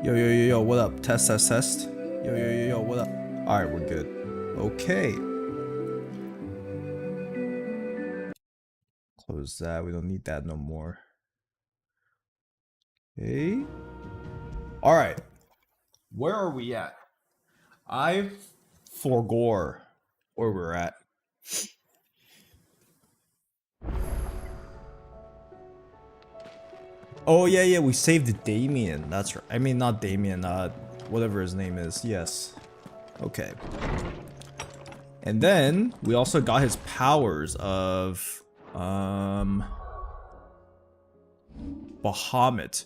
Yo, yo, yo, yo, what up? Test, test, test. Yo, yo, yo, yo, what up? Alright, we're good. Okay. Close that. We don't need that no more. Okay. Alright. Where are we at? I forgore where we're at. Oh, yeah, yeah, we saved Damien. That's right. I mean, not Damien, whatever his name is. Yes. Okay. And then we also got his powers of Bahamut.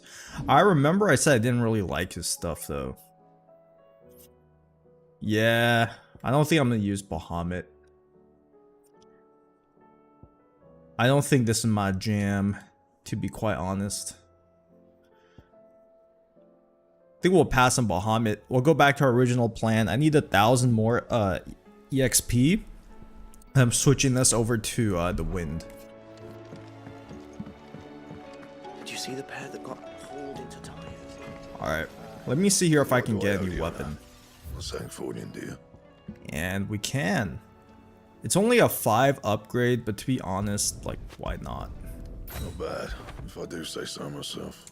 I remember I said I didn't really like his stuff though. Yeah, I don't think I'm gonna use Bahamut. I don't think this is my jam, to be quite honest. I think we'll pass on Bahamut. We'll go back to our original plan. I need 1,000 more EXP. I'm switching this over to the wind. Did you see the pair that got hauled into tires? Alright, let me see here if I can get a new weapon. And we can. It's only a 5 upgrade, but to be honest, like, why not? Not bad, if I do say so myself.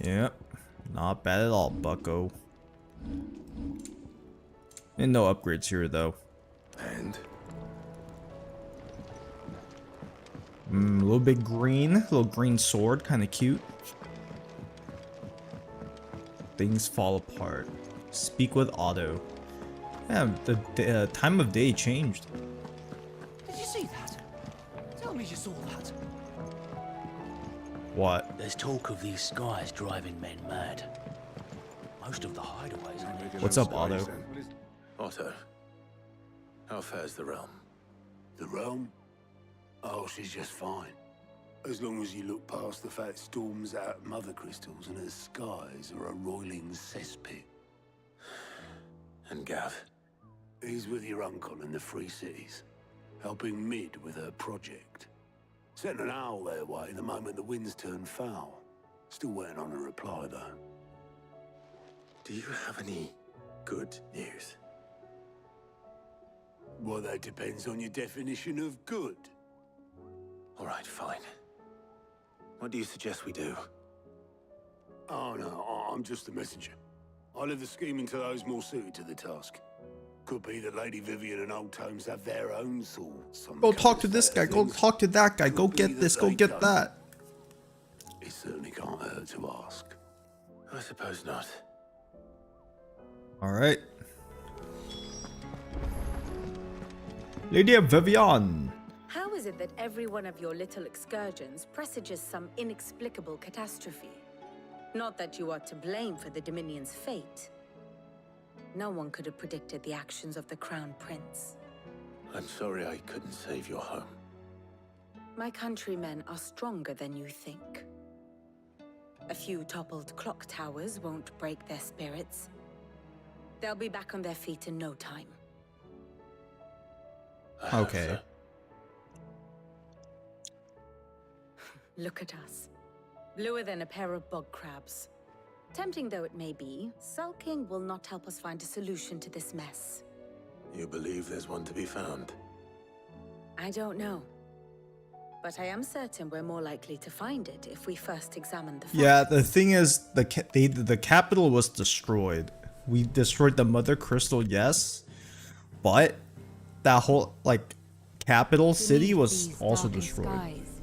Yep, not bad at all, bucko. And no upgrades here, though. And? A little bit green, little green sword, kind of cute. Things fall apart. Speak with Otto. Yeah, the time of day changed. Did you see that? Tell me you saw that. What? There's talk of these skies driving men mad. Most of the hideaways are... What's up, Otto? Otto, how fares the realm? The realm? Oh, she's just fine. As long as you look past the fat storms out mother crystals and her skies are a roiling cesspit. And Gav? He's with your uncle in the Free Cities, helping Mid with her project. Sent an owl their way the moment the winds turned foul. Still waiting on a reply, though. Do you have any good news? Well, that depends on your definition of good. All right, fine. What do you suggest we do? Oh, no, I'm just a messenger. I leave the scheming to those more suited to the task. Could be that Lady Vivian and Old Tomes have their own thoughts on... Go talk to this guy, go talk to that guy, go get this, go get that. It certainly can't hurt to ask. I suppose not. Alright. Lady Vivian. How is it that every one of your little excursions presages some inexplicable catastrophe? Not that you are to blame for the Dominion's fate. No one could have predicted the actions of the Crown Prince. I'm sorry I couldn't save your home. My countrymen are stronger than you think. A few toppled clock towers won't break their spirits. They'll be back on their feet in no time. Okay. Look at us. Bluer than a pair of bog crabs. Tempting though it may be, sulking will not help us find a solution to this mess. You believe there's one to be found? I don't know. But I am certain we're more likely to find it if we first examine the facts. Yeah, the thing is, the capital was destroyed. We destroyed the Mother Crystal, yes, but that whole, like, capital city was also destroyed. Skies,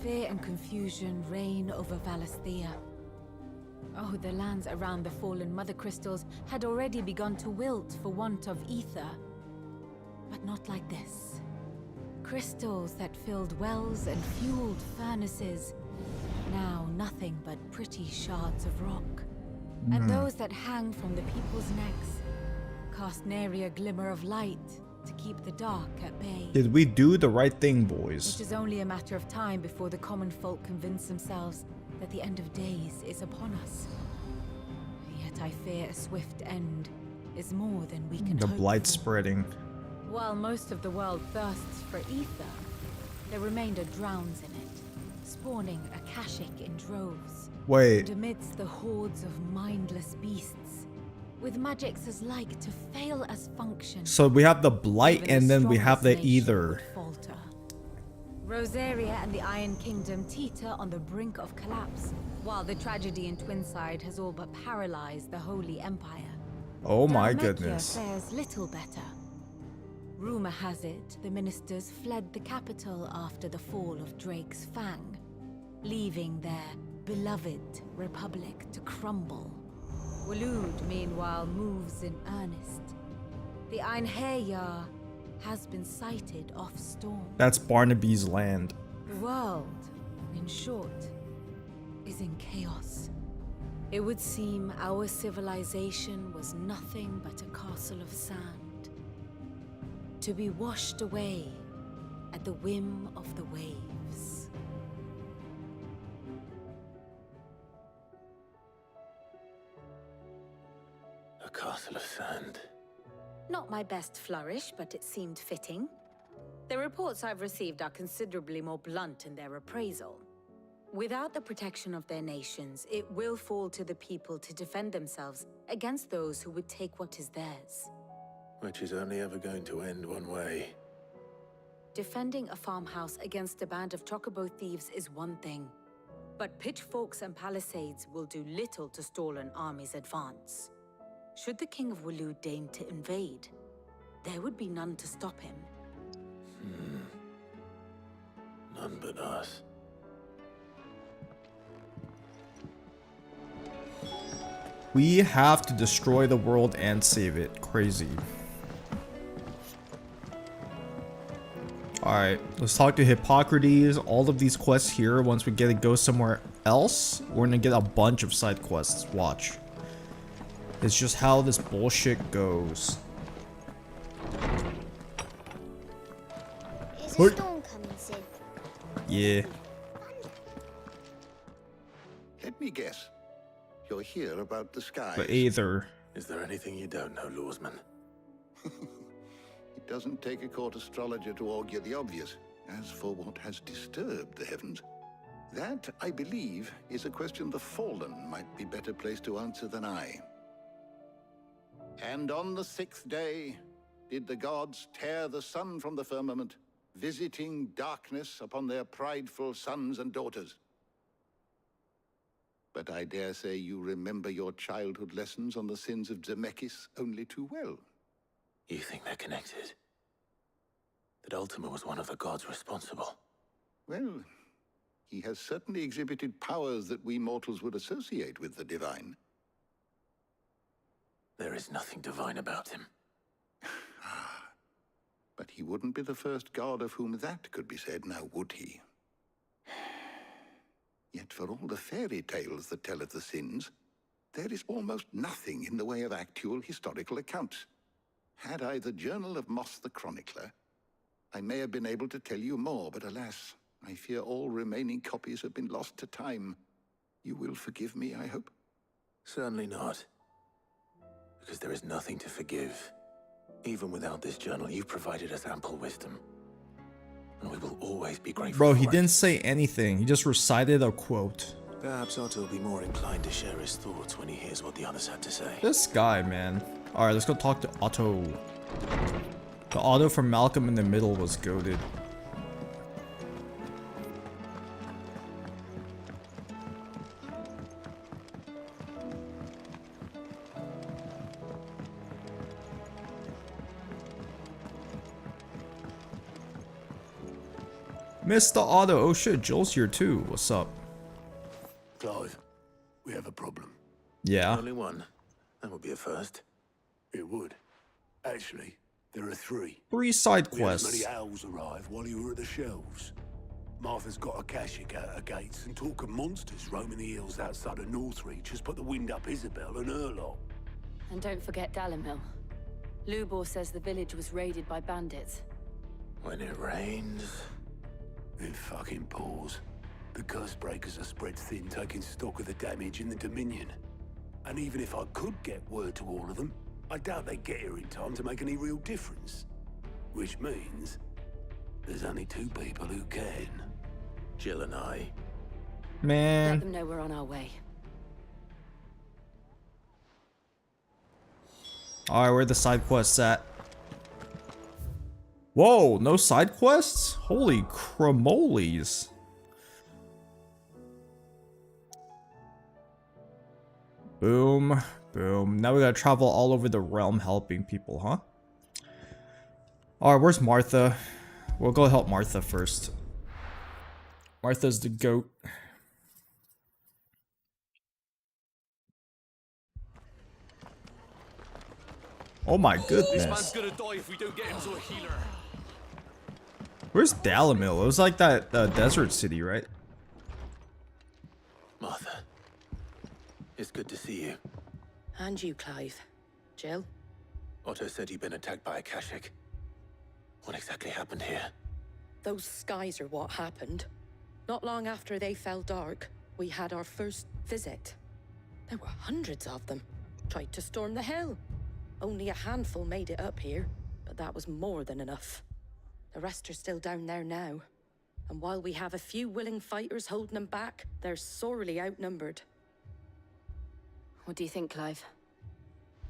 fear and confusion reign over Valisthea. Oh, the lands around the fallen Mother Crystals had already begun to wilt for want of ether. But not like this. Crystals that filled wells and fueled furnaces. Now nothing but pretty shards of rock. And those that hang from the people's necks cast nary a glimmer of light to keep the dark at bay. Did we do the right thing, boys? It is only a matter of time before the common folk convince themselves that the end of days is upon us. Yet I fear a swift end is more than we can The hope blight for. spreading. While most of the world thirsts for ether, the remainder drowns in it, spawning Akashic in droves. Wait, And amidst the hordes of mindless beasts, with magics as like to fail as function. so we have the blight even and then we strongest have the nation ether. would falter. Rosaria and the Iron Kingdom teeter on the brink of collapse, while the tragedy in Twinside has all but paralyzed the Holy Empire. Oh my Dalmekia goodness. fares little better. Rumor has it the ministers fled the capital after the fall of Drake's Fang, leaving their beloved republic to crumble. Waloed, meanwhile, moves in earnest. The Einherjar has been sighted off Storm. That's Barnaby's land. The world, in short, is in chaos. It would seem our civilization was nothing but a castle of sand, to be washed away at the whim of the waves. A castle of sand. Not my best flourish, but it seemed fitting. The reports I've received are considerably more blunt in their appraisal. Without the protection of their nations, it will fall to the people to defend themselves against those who would take what is theirs. Which is only ever going to end one way. Defending a farmhouse against a band of chocobo thieves is one thing, but pitchforks and palisades will do little to stall an army's advance. Should the King of Waloed deign to invade, there would be none to stop him. None but us. We have to destroy the world and save it. Crazy. Alright, let's talk to Hippocrates. All of these quests here, once we get to go somewhere else, we're gonna get a bunch of side quests. Watch. It's just how this bullshit goes. Is Hey. a storm coming, Sid? Yeah. Let me guess. You're here about the skies. But either. Is there anything you don't know, Lawsman? It doesn't take a court astrologer to augur the obvious. As for what has disturbed the heavens, that, I believe, is a question the Fallen might be better placed to answer than I. And on the 6th day did the gods tear the sun from the firmament, visiting darkness upon their prideful sons and daughters. But I dare say you remember your childhood lessons on the sins of Zemeckis only too well. You think they're connected? That Ultima was one of the gods responsible? Well, he has certainly exhibited powers that we mortals would associate with the divine. There is nothing divine about him. But he wouldn't be the first god of whom that could be said, now would he? Yet for all the fairy tales that tell of the sins, there is almost nothing in the way of actual historical accounts. Had I the Journal of Moss the Chronicler, I may have been able to tell you more, but alas, I fear all remaining copies have been lost to time. You will forgive me, I hope? Certainly not. Because there is nothing to forgive. Even without this journal, you've provided us ample wisdom. And we will always be grateful. Bro, he for it. didn't say anything. He just recited a quote. Perhaps Otto will be more inclined to share his thoughts when he hears what the others had to say. This guy, man. Alright, let's go talk to Otto. The Otto from Malcolm in the Middle was goated. Mr. Otto. Oh shit, Joel's here too. What's up? Clive, we have a problem. Yeah. Only one. That would be a first. It would. Actually, there are three. 3 side We had as quests. many owls arrive while you were at the shelves. Martha's got a Kashik out her gates, and talk of monsters roaming the hills outside of Northreach has put the wind up Isabel and her lot. And don't forget Dalimil. Lubor says the village was raided by bandits. When it rains... It fucking pours. The curse breakers are spread thin, taking stock of the damage in the Dominion. And even if I could get word to all of them, I doubt they'd get here in time to make any real difference. Which means there's only 2 people who can. Jill and I. Let Man. them know we're on our way. Alright, where are the side quests at? Whoa, no side quests? Holy cramoles. Boom, boom. Now we gotta travel all over the realm helping people, huh? Alright, where's Martha? We'll go help Martha first. Martha's the goat. Oh my goodness. gonna die if we don't get him to a healer. Where's Dalimil? It was like that desert city, right? Martha. It's good to see you. And you, Clive. Jill? Otto said you'd been attacked by a Kashik. What exactly happened here? Those skies are what happened. Not long after they fell dark, we had our first visit. There were hundreds of them. Tried to storm the hill. Only a handful made it up here, but that was more than enough. The rest are still down there now. And while we have a few willing fighters holding them back, they're sorely outnumbered. What do you think, Clive?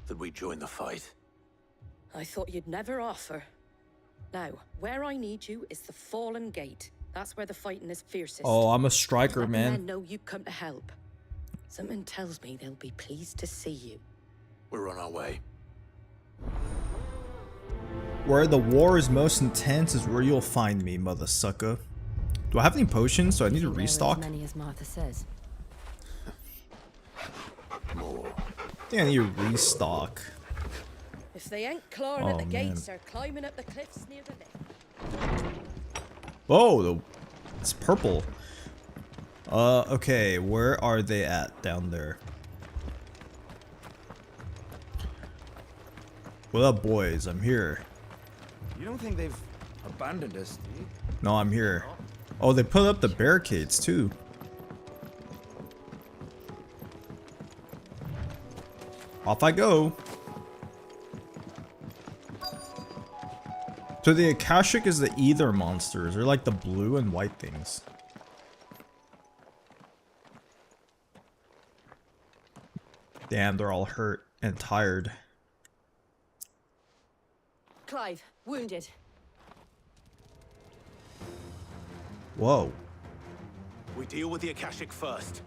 That we join the fight? I thought you'd never offer. Now, where I need you is the Fallen Gate. That's where the fighting is fiercest. Oh, I'm a striker, Let the man. men know you come to help. Something tells me they'll be pleased to see you. We're on our way. Where the war is most intense is where you'll find me, mother sucker. Do I have any potions? So I need to There are restock? as many as Martha says. More. I think I need to restock. If they ain't clawing Oh, at the man. gates, they're climbing up the cliffs near the lake. Oh, it's purple. Okay, where are they at down there? What up, boys? I'm here. You don't think they've abandoned us, do you? No, I'm here. Oh, they put up the barricades too. Off I go. So the Akashic is the ether monsters. They're like the blue and white things. Damn, they're all hurt and tired. Clive, wounded. Whoa. We deal with the Akashic first.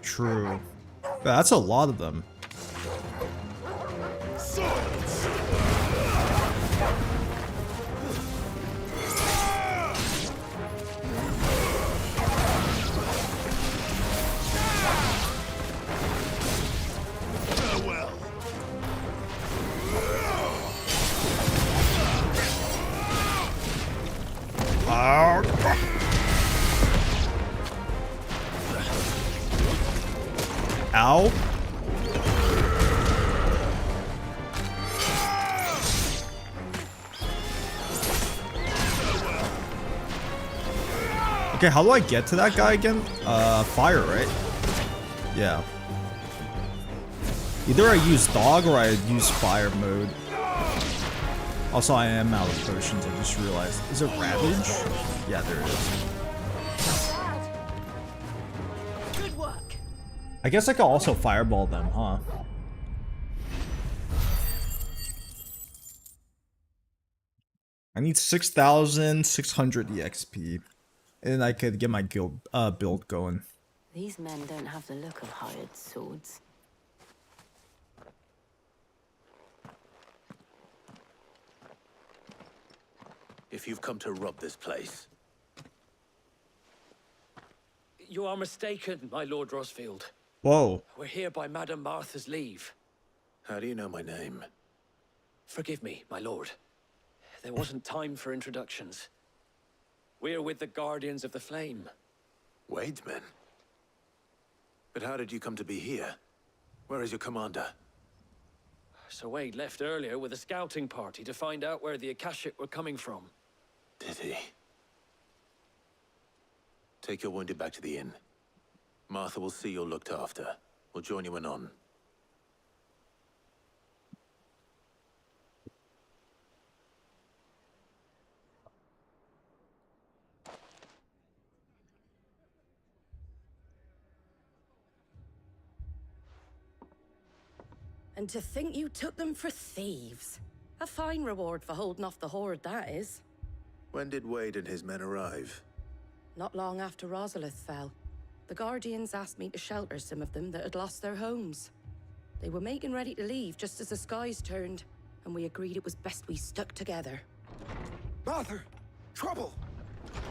True. That's a lot of them. Ow. Okay, how do I get to that guy again? Fire, right? Yeah. Either I use dog or I use fire mode. Also, I am out of potions, I just realized. Is it Ravage? Yeah, there it is. Good work. I guess I could also fireball them, huh? I need 6,600 EXP. And I could get my guild build going. These men don't have the look of hired swords. If you've come to rob this place, You are mistaken, my Lord Rosfield. Whoa. We're here by Madame Martha's leave. how do you know my name? Forgive me, my lord. There wasn't time for introductions. We're with the Guardians of the Flame. Wade's men? But how did you come to be here? Where is your commander? So Wade left earlier with a scouting party to find out where the Akashic were coming from. Did he? Take your wounded back to the inn. Martha will see you're looked after. We'll join you anon. And to think you took them for thieves. A fine reward for holding off the horde, that is. When did Wade and his men arrive? Not long after Rosalith fell. The Guardians asked me to shelter some of them that had lost their homes. They were making ready to leave just as the skies turned, and we agreed it was best we stuck together. Martha! Trouble!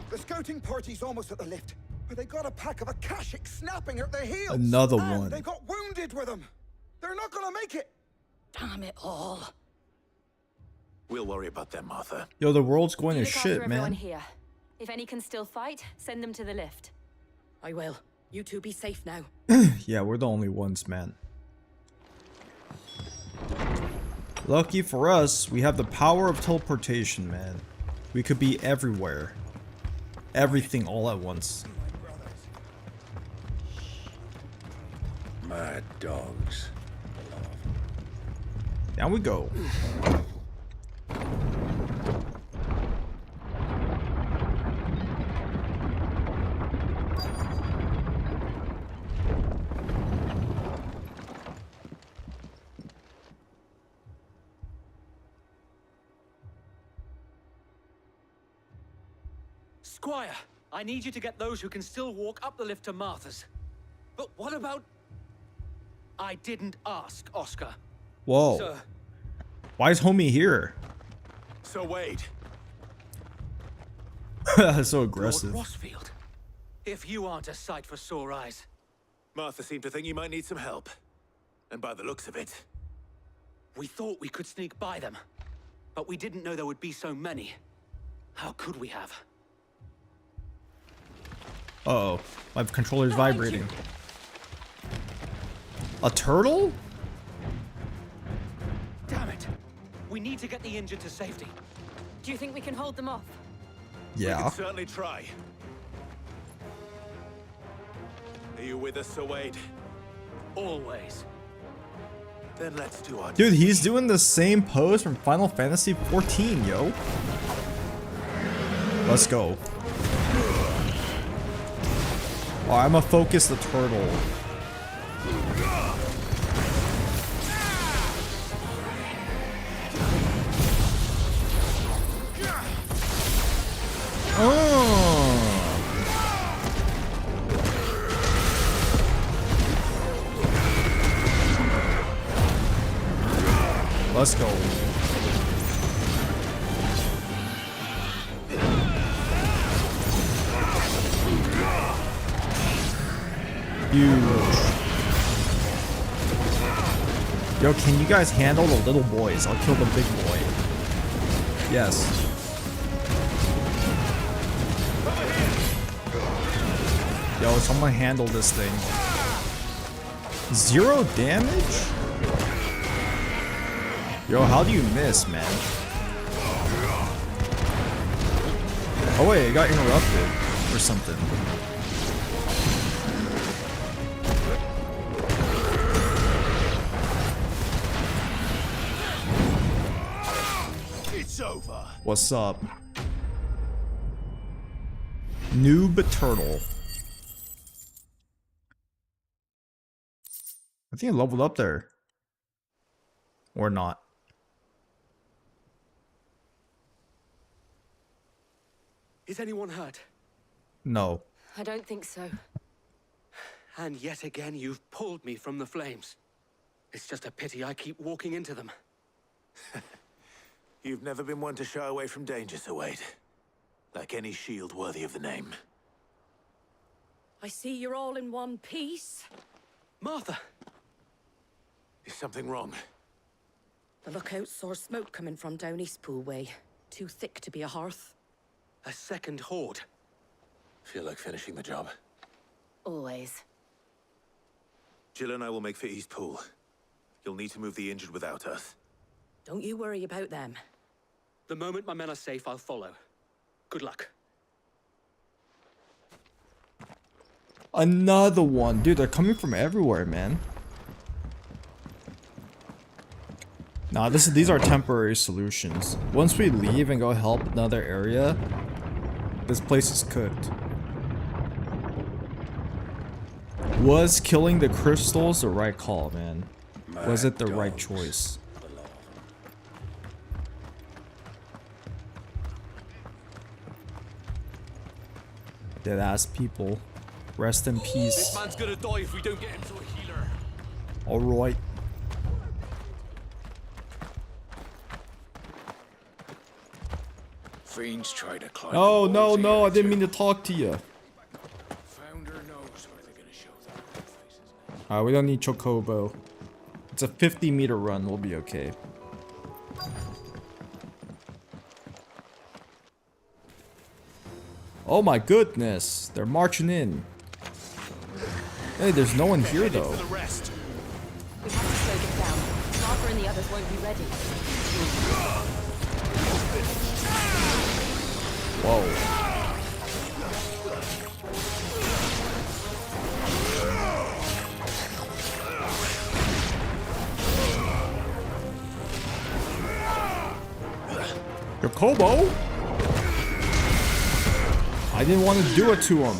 The scouting party's almost at the lift, but they got a pack of Akashic snapping at their heels! Another and one. they got wounded with them! They're not gonna make it! Damn it all. We'll worry about them, Martha. Yo, the world's going to Look after shit, everyone man. here. If any can still fight, send them to the lift. I will. You two be safe now. Yeah, we're the only ones, man. Lucky for us, we have the power of teleportation, man. We could be everywhere. Everything all at once. Mad dogs. Down we go. Squire, I need you to get those who can still walk up the lift to Martha's. But what about... I didn't ask, Oscar. Whoa. Sir, Why is homie here? So Wade, That's so Lord aggressive. Cosfield, if you aren't a sight for sore eyes. Martha seemed to think you might need some help. And by the looks of it, We thought we could sneak by them, but we didn't know there would be so many. How could we have? Uh-oh. My controller's Behind vibrating. you. A turtle? Damn it! We need to get the injured to safety. Do you think we can hold them off? we Yeah. can certainly try. Are you with us, Sir Wade? Always. Then let's do our Dude, he's doing the same pose from Final Fantasy 14, yo. Let's go. Oh, I'ma focus the turtle. Oh. Let's go. Huge. Yo, can you guys handle the little boys? I'll kill the big boy. Yes. Yo, someone handle this thing. 0 damage? Yo, how do you miss, man? Oh wait, it got interrupted or something. It's over. What's up? Noob turtle. I think I leveled up there. Or not. Is anyone hurt? No. I don't think so. And yet again, you've pulled me from the flames. It's just a pity I keep walking into them. You've never been one to shy away from danger, Sir Wade. Like any shield worthy of the name. I see you're all in one piece. Martha! Is something wrong? The lookout saw smoke coming from down Eastpool way. Too thick to be a hearth. A second horde. Feel like finishing the job? Always. Jill and I will make for East Pool. You'll need to move the injured without us. Don't you worry about them. The moment my men are safe, I'll follow. Good luck. Another one. Dude, they're coming from everywhere, man. Nah, these are temporary solutions. Once we leave and go help another area, this place is cooked. Was killing the crystals the right call, man? Was it the right choice? Dead ass people. Rest in peace. This man's gonna die if we don't get him to a healer. Alright. Fiends try to climb. Oh, no, no, I didn't mean to talk to you. Founder knows where they're gonna show their faces. Alright, we don't need Chocobo. It's a 50-meter run, we'll be okay. Oh my goodness, they're marching in. Hey, there's no one here though. We have to slow them down. Martha and the others won't be ready. Whoa. Jacobo? I didn't want to do it to him.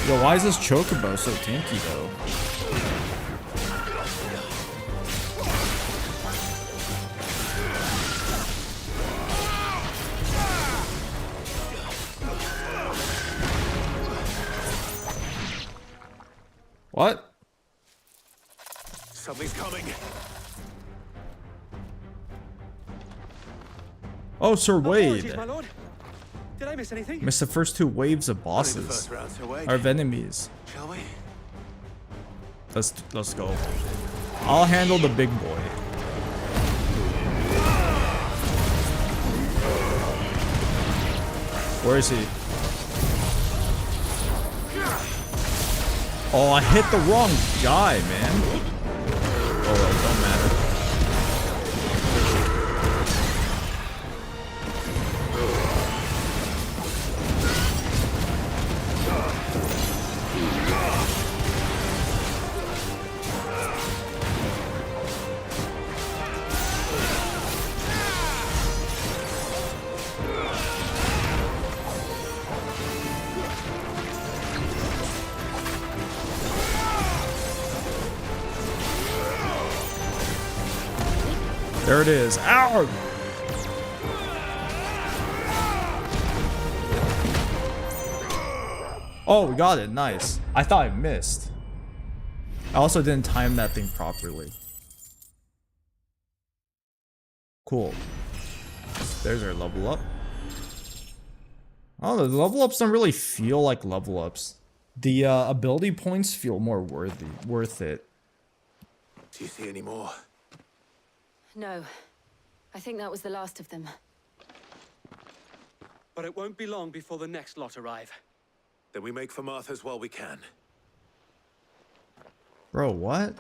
Yo, why is this Chocobo so tanky though? What? Something's coming. Oh, Sir Apologies, Wade. my lord. Did I miss anything? Missed the first two waves of Only the bosses. first round, so wait. Or of enemies. Shall we? Let's go. I'll handle the big boy. Where is he? Oh, I hit the wrong guy, man. Oh, well, it don't matter. There it is. Ow! Oh, we got it. Nice. I thought I missed. I also didn't time that thing properly. Cool. There's our level up. Oh, the level ups don't really feel like level ups. The ability points feel more worth it. Do you see any more? No. I think that was the last of them. But it won't be long before the next lot arrive. Then we make for Martha's while we can. Bro, what?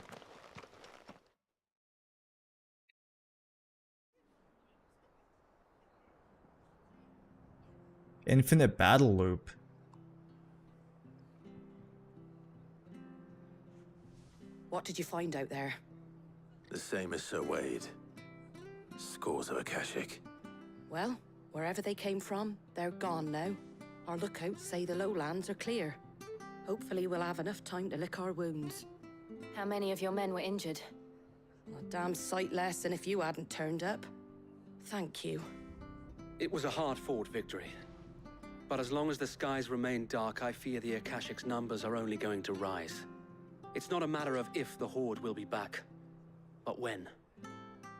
Infinite battle loop. What did you find out there? The same as Sir Wade. Scores of Akashic. Well, wherever they came from, they're gone now. Our lookouts say the lowlands are clear. Hopefully we'll have enough time to lick our wounds. How many of your men were injured? A damn sight less than if you hadn't turned up. Thank you. It was a hard-fought victory. But as long as the skies remain dark, I fear the Akashic's numbers are only going to rise. It's not a matter of if the Horde will be back, but when.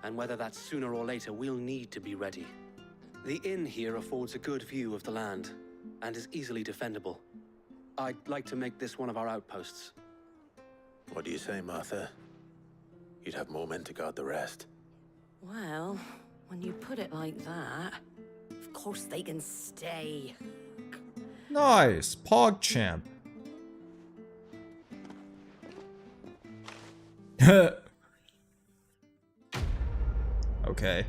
And whether that's sooner or later, we'll need to be ready. The inn here affords a good view of the land, and is easily defendable. I'd like to make this one of our outposts. What do you say, Martha? You'd have more men to guard the rest. Well, when you put it like that, of course they can stay. Nice, PogChamp. Okay.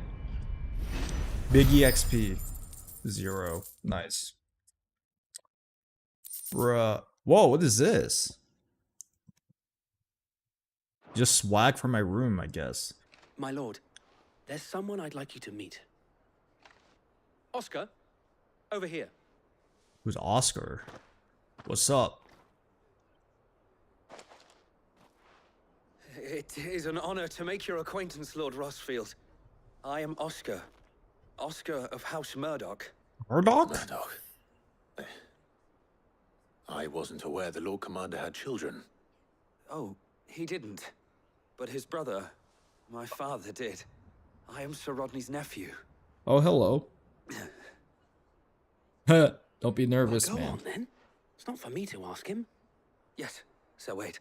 Big EXP. 0. Nice. Bruh. Whoa, what is this? Just swag from my room, I guess. My lord, there's someone I'd like you to meet. Oscar, over here. Who's Oscar? What's up? It is an honor to make your acquaintance, Lord Rosfield. I am Oscar. Oscar of House Murdoch. Murdoch? Murdoch. I wasn't aware the Lord Commander had children. Oh, he didn't. But his brother, my father, did. I am Sir Rodney's nephew. Oh, hello. Don't be nervous, Well, go man. on, then. It's not for me to ask him. Yes, Sir Wade.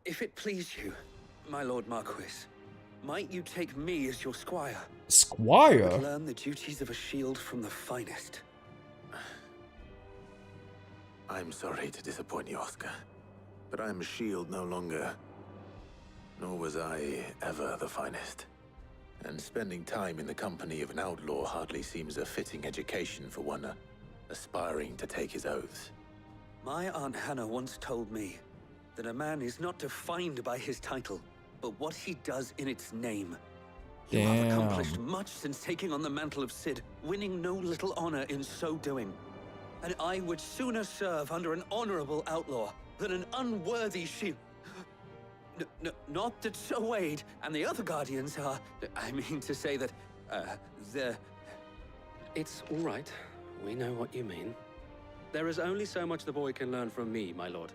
If it please you, my Lord Marquis, might you take me as your squire? Squire? And learn the duties of a shield from the finest. I'm sorry to disappoint you, Oscar, but I'm a shield no longer. Nor was I ever the finest. And spending time in the company of an outlaw hardly seems a fitting education for one aspiring to take his oaths. My Aunt Hannah once told me that a man is not defined by his title, but what he does in its name. You have accomplished much since taking on the mantle of Cid, winning no little honor in so doing. And I would sooner serve under an honorable outlaw than an unworthy shield. Not that Sir Wade and the other guardians are... I mean to say that, they're... It's all right. We know what you mean. There is only so much the boy can learn from me, my lord.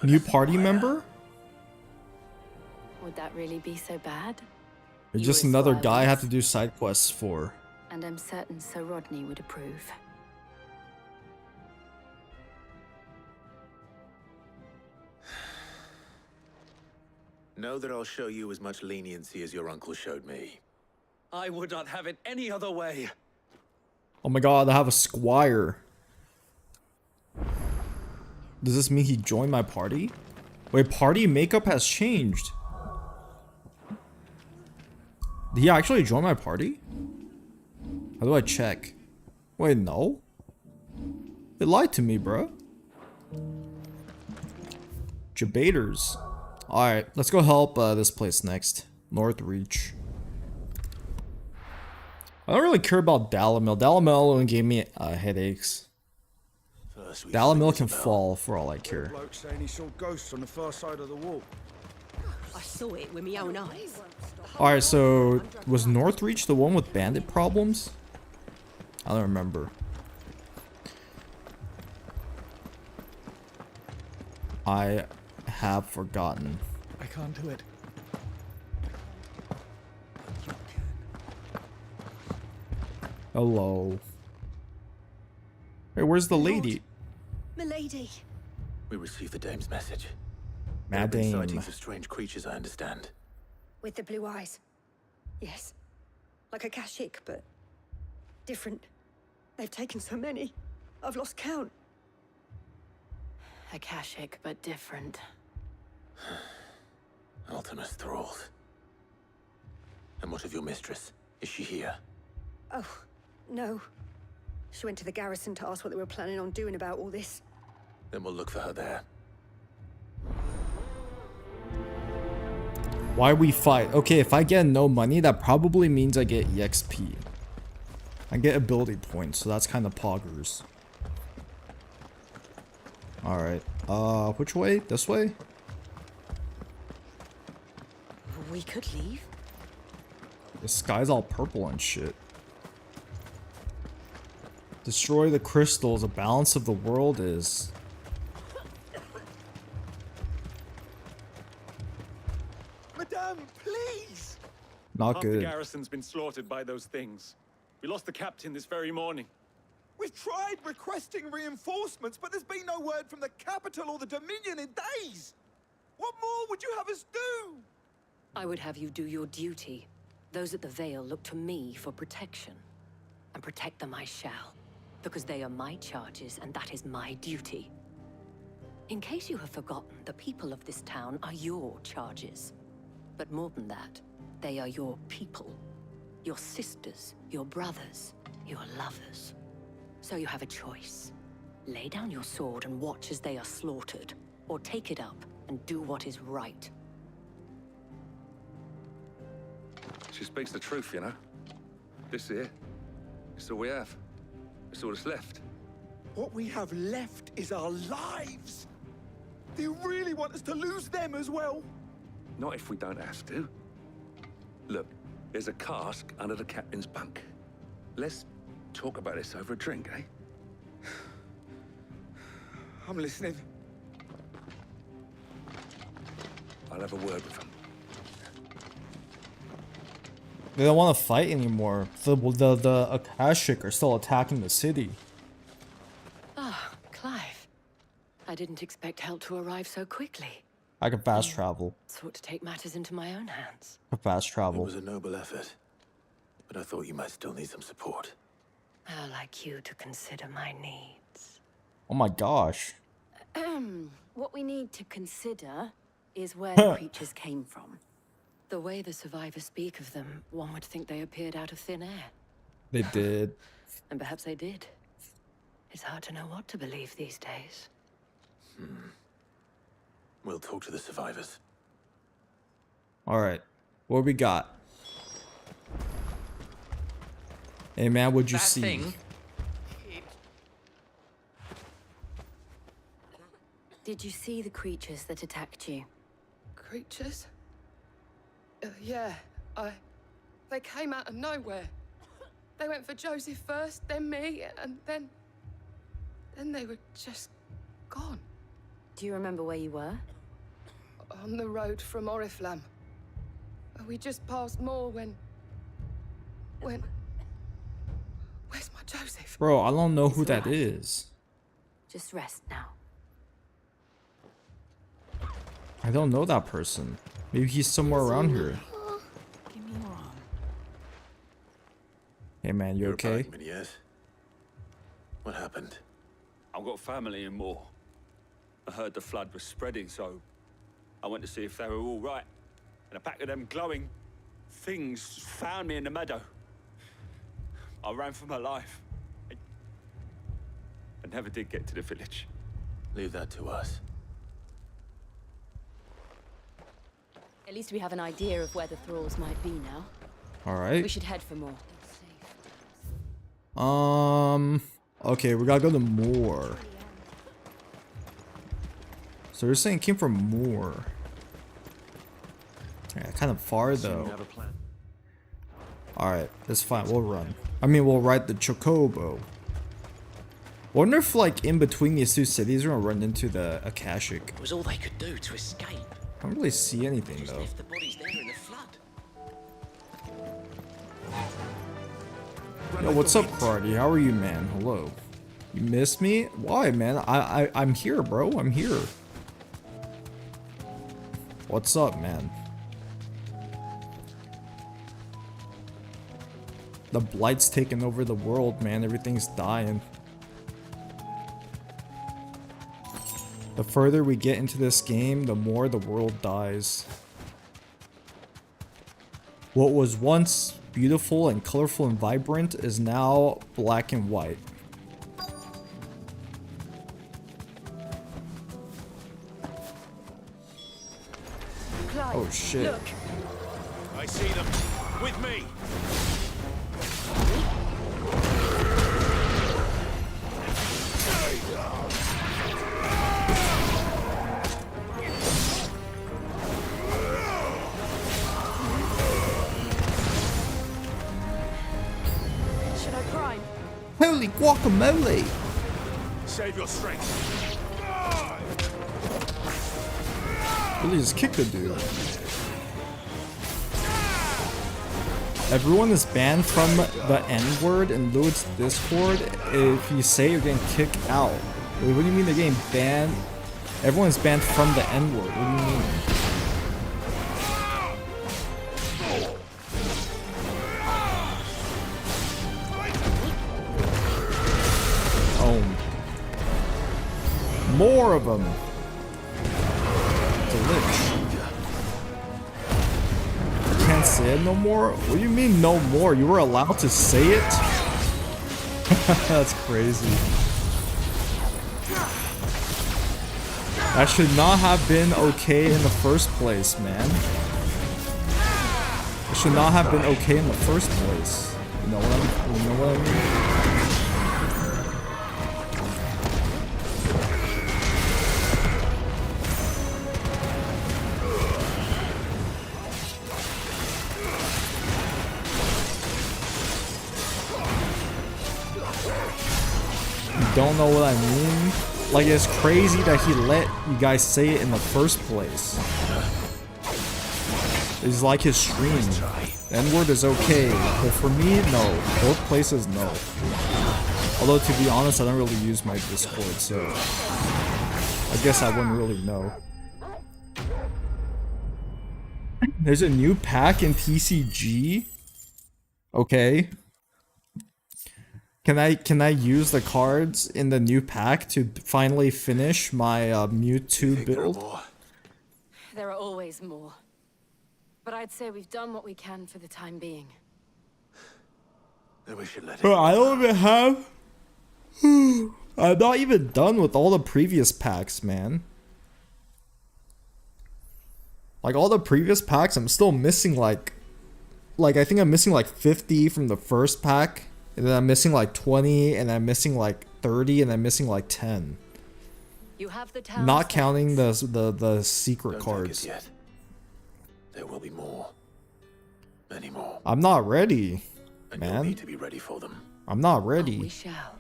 New party member? Would that really be so bad? Or You just were another guy I have squire to do side quests for. And I'm certain Sir Rodney would approve. Know that I'll show you as much leniency as your uncle showed me. I would not have it any other way. Oh my god, I have a squire. Does this mean he joined my party? Wait, party makeup has changed. Did he actually join my party? How do I check? Wait, no. They lied to me, bro. Jabaters. Alright, let's go help this place next. Northreach. I don't really care about Dalamil. Dalamil only gave me headaches. Dalamil can fall for all I care. Bloke saying he saw ghosts on the far side of the wall. I saw it with my own eyes. Alright, so was Northreach the one with bandit problems? I don't remember. I have forgotten. I can't do it. Hello. Hey, where's the lady? Milady. We received the dame's message. Mad There have been Dame. sightings of strange creatures, I understand. With the blue eyes. Yes. Like a Kashik, but different. They've taken so many. I've lost count. Akashic, but different. Ultimus thralls. And what of your mistress? Is she here? Oh, no. She went to the garrison to ask what they were planning on doing about all this. Then we'll look for her there. Why we fight? Okay, if I get no money, that probably means I get EXP. I get ability points, so that's kind of poggers. Alright. Which way? This way? We could leave. The sky's all purple and shit. Destroy the crystals. The balance of the world is... Madame, please! Not Half the good. garrison's been slaughtered by those things. We lost the captain this very morning. We've tried requesting reinforcements, but there's been no word from the capital or the Dominion in days. What more would you have us do? I would have you do your duty. Those at the Vale look to me for protection. And protect them I shall. Because they are my charges, and that is my duty. In case you have forgotten, the people of this town are your charges. But more than that, they are your people. Your sisters, your brothers, your lovers. So you have a choice. Lay down your sword and watch as they are slaughtered, or take it up and do what is right. She speaks the truth, you know. This here, it's all we have. It's all that's left. What we have left is our lives. Do you really want us to lose them as well? Not if we don't have to. Look, there's a cask under the captain's bunk. Let's talk about this over a drink, eh? I'm listening. I'll have a word with him. They don't want to fight anymore. The Akashic are still attacking the city. Ah, Clive. I didn't expect help to arrive so quickly. I can fast travel. Sought to take matters into my own hands. I can fast It travel. was a noble effort, but I thought you might still need some support. I'd like you to consider my needs. Oh my gosh. What we need to consider is where the creatures came from. The way the survivors speak of them, one would think they appeared out of thin air. They did. And perhaps they did. It's hard to know what to believe these days. We'll talk to the survivors. Alright. What we got? Hey man, what'd you see? Thing. Did you see the creatures that attacked you? Creatures? Yeah, they came out of nowhere. They went for Joseph first, then me, and then they were just gone. Do you remember where you were? On the road from Oriflamme. We just passed Moor when... Where's my Joseph? Bro, I don't know who that is. Just rest now. I don't know that person. Maybe he's somewhere around here. Give me your arm. Hey man, you You're okay? a Bergman, yes? What happened? I've got family in Moor. I heard the flood was spreading, so I went to see if they were all right. And a pack of them glowing things found me in the meadow. I ran for my life. I never did get to the village. Leave that to us. At least we have an idea of where the thralls might be now. We Alright. should head for more. Okay, we gotta go to Moor. So they're saying it came from Moor. Yeah, kind of far though. Alright, that's fine, we'll run. I mean, we'll ride the Chocobo. Wonder if, like, in between these two cities, we're gonna run into the Akashic. It was all they could do to escape. I don't really see anything Just though. left the bodies there in the flood. Yo, what's up, Cardi? How are you, man? Hello. You missed me? Why, man? I'm here, bro. I'm here. What's up, man? The blight's taking over the world, man. Everything's dying. The further we get into this game, the more the world dies. What was once beautiful and colorful and vibrant is now black and white. Clive, Oh shit. Look, I see them. With me. should I prime? Holy guacamole! Save your strength. Really just kicked the dude. Everyone is banned from the N-word in Lewis Discord. If you say you're getting kicked out. Wait, what do you mean they're getting banned? Everyone's banned from the N-word. What do you mean? Oh. More of them. Delish. Can't say it no more? What do you mean no more? You were allowed to say it? That's crazy. That should not have been okay in the first place, man. It should not have been okay in the first place. You know what I mean? Don't know what I mean? Like, it's crazy that he let you guys say it in the first place. It's like his stream. N-word is okay, but for me, no. Both places, no. Although, to be honest, I don't really use my Discord, so I guess I wouldn't really know. There's a new pack in TCG? Okay. Can I use the cards in the new pack to finally finish my Mewtwo build? There are always more. But I'd say we've done what we can for the time being. Then we should let it. I don't even have... I'm not even done with all the previous packs, man. Like, all the previous packs, I'm still missing like I think I'm missing like 50 from the first pack. And then I'm missing like 20, and I'm missing like 30, and I'm missing like 10. You have the Not counting the secret cards. Don't take it yet. There will be more. Many more. I'm not ready, and you'll need to be ready for them. I'm not ready. Oh, we shall.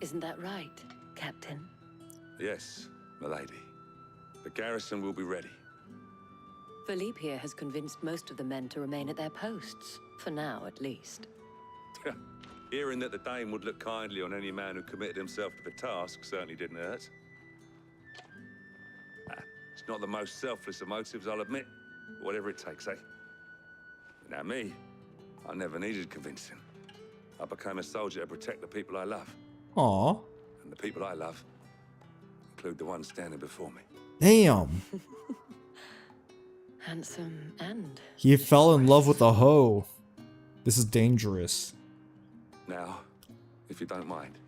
Isn't that right, Captain? Yes, milady. The garrison will be ready. Philippe here has convinced most of the men to remain at their posts, for now at least. Hearing that the Dane would look kindly on any man who committed himself to the task certainly didn't hurt. It's not the most selfless of motives, I'll admit. Whatever it takes, eh? Now me, I never needed convincing. I became a soldier to protect the people I love. Aww. And the people I love include the ones standing before me. Damn. Handsome and... He fell in love with a hoe. This is dangerous. Now, if you don't mind,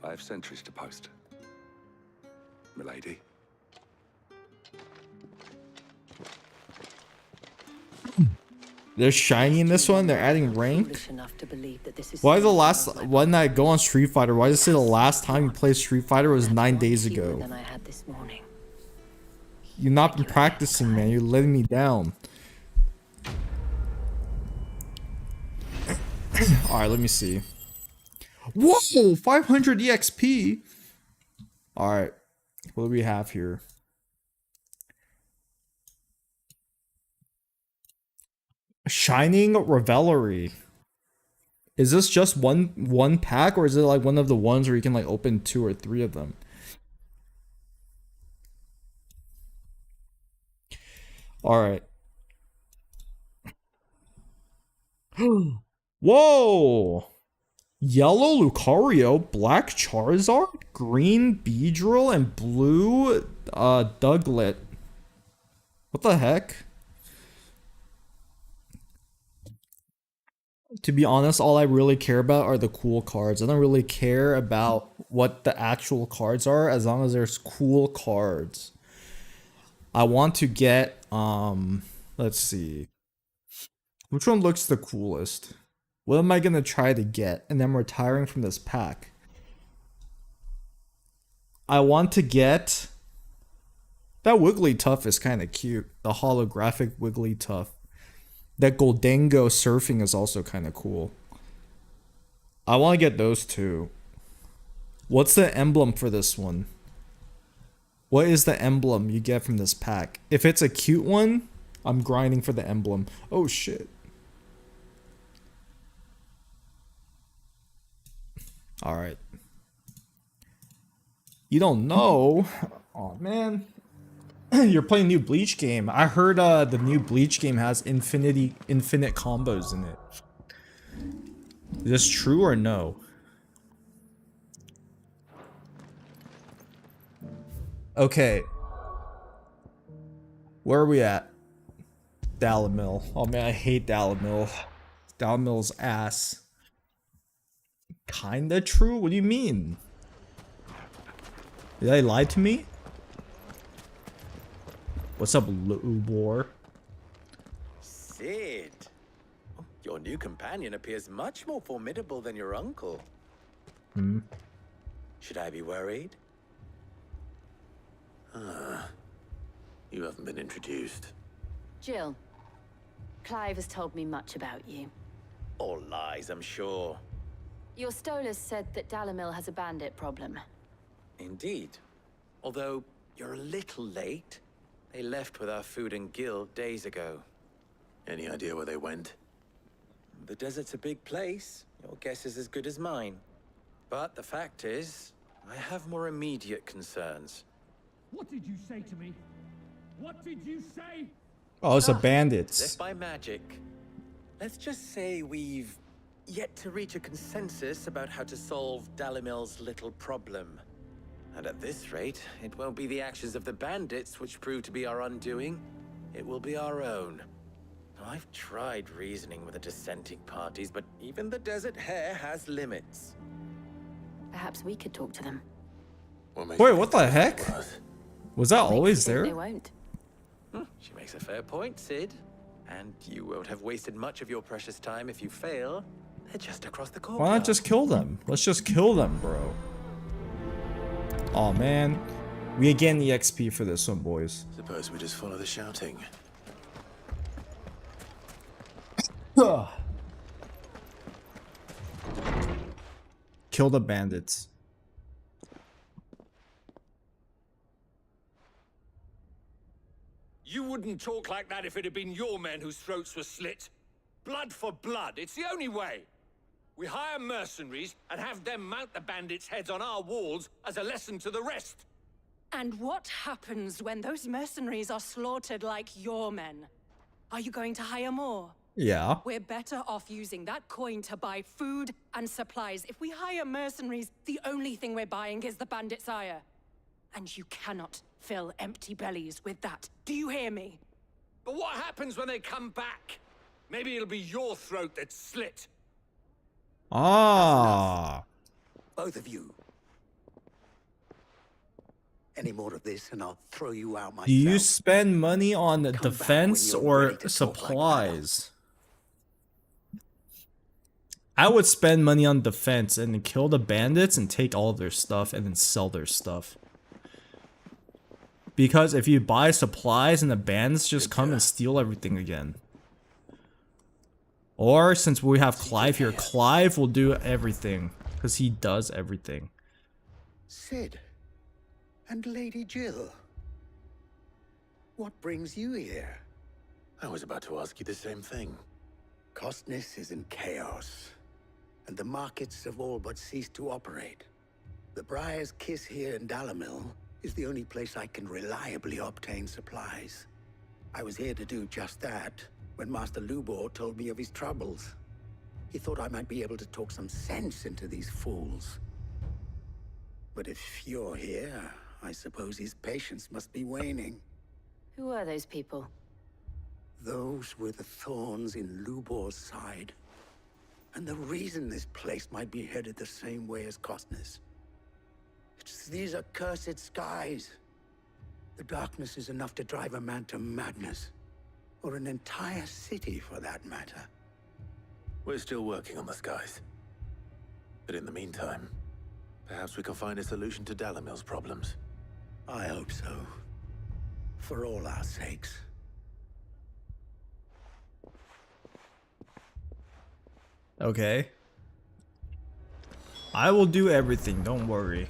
I have sentries to post. Milady. They're shiny in this one. They're adding rank. Why the last when I go on Street Fighter? Why does it say the last time you played Street Fighter was 9 days ago? You've not been practicing, man. You're letting me down. Alright, let me see. Whoa! 500 EXP! Alright. What do we have here? Shining Revelry. Is this just one pack, or is it like one of the ones where you can like open 2 or 3 of them? Alright. Whoa! Yellow Lucario, black Charizard, green Beedrill, and blue Douglet. What the heck? To be honest, all I really care about are the cool cards. I don't really care about what the actual cards are as long as there's cool cards. I want to get, let's see. Which one looks the coolest? What am I going to try to get? And I'm retiring from this pack. I want to get... That Wigglytuff is kind of cute. The holographic Wigglytuff. That Goldango surfing is also kind of cool. I want to get those two. What's the emblem for this one? What is the emblem you get from this pack? If it's a cute one, I'm grinding for the emblem. Oh shit. All right. You don't know? Oh man. You're playing new Bleach game. I heard the new Bleach game has infinite combos in it. Is this true or no? Okay. Where are we at? Dalimil. Oh man, I hate Dalimil. Dalimil's ass. Kinda true? What do you mean? Did they lie to me? What's up, Lubor? Sid. Your new companion appears much more formidable than your uncle. Hmm. Should I be worried? You haven't been introduced. Jill, Clive has told me much about you. All lies, I'm sure. Your Stolas said that Dalimil has a bandit problem. Indeed. Although, you're a little late. They left with our food and guild days ago. Any idea where they went? The desert's a big place. Your guess is as good as mine. But the fact is, I have more immediate concerns. What did you say to me? What did you say? Oh, it's the bandits. As if by magic. Let's just say we've yet to reach a consensus about how to solve Dalimil's little problem. And at this rate, it won't be the actions of the bandits which prove to be our undoing. It will be our own. Now, I've tried reasoning with the dissenting parties, but even the Desert Hare has limits. Perhaps we could talk to them. Wait, what the heck? Was that always They there? won't. She makes a fair point, Sid. And you won't have wasted much of your precious time if you fail. They're just across the courtyard. Why not just kill them? Let's just kill them, bro. Oh man. We are getting the XP for this one, boys. Suppose we just follow the shouting. Kill the bandits. You wouldn't talk like that if it had been your men whose throats were slit. Blood for blood, it's the only way. We hire mercenaries and have them mount the bandits' heads on our walls as a lesson to the rest. And what happens when those mercenaries are slaughtered like your men? Are you going to hire more? Yeah. We're better off using that coin to buy food and supplies. If we hire mercenaries, the only thing we're buying is the bandits' ire. And you cannot fill empty bellies with that. Do you hear me? But what happens when they come back? Maybe it'll be your throat that's slit. Ah. Both of you. Any more of this and I'll throw you out myself. Do you spend money on Come defense back when you're ready or to talk supplies? I would spend money on defense and then kill the bandits and take all of their stuff and then sell their stuff. Because if you buy supplies and the bandits just come and steal everything again. Or since we have Clive here, Clive will do everything. Because he does everything. Sid. And Lady Jill. What brings you here? I was about to ask you the same thing. Costness is in chaos. And the markets have all but ceased to operate. The Briar's Kiss here in Dalimil is the only place I can reliably obtain supplies. I was here to do just that when Master Lubor told me of his troubles. He thought I might be able to talk some sense into these fools. But if you're here, I suppose his patience must be waning. Who are those people? Those were the thorns in Lubor's side. And the reason this place might be headed the same way as Costness. It's these accursed skies. The darkness is enough to drive a man to madness. Or an entire city, for that matter. We're still working on the skies. But in the meantime, perhaps we can find a solution to Dalimil's problems. I hope so. For all our sakes. Okay. I will do everything, don't worry.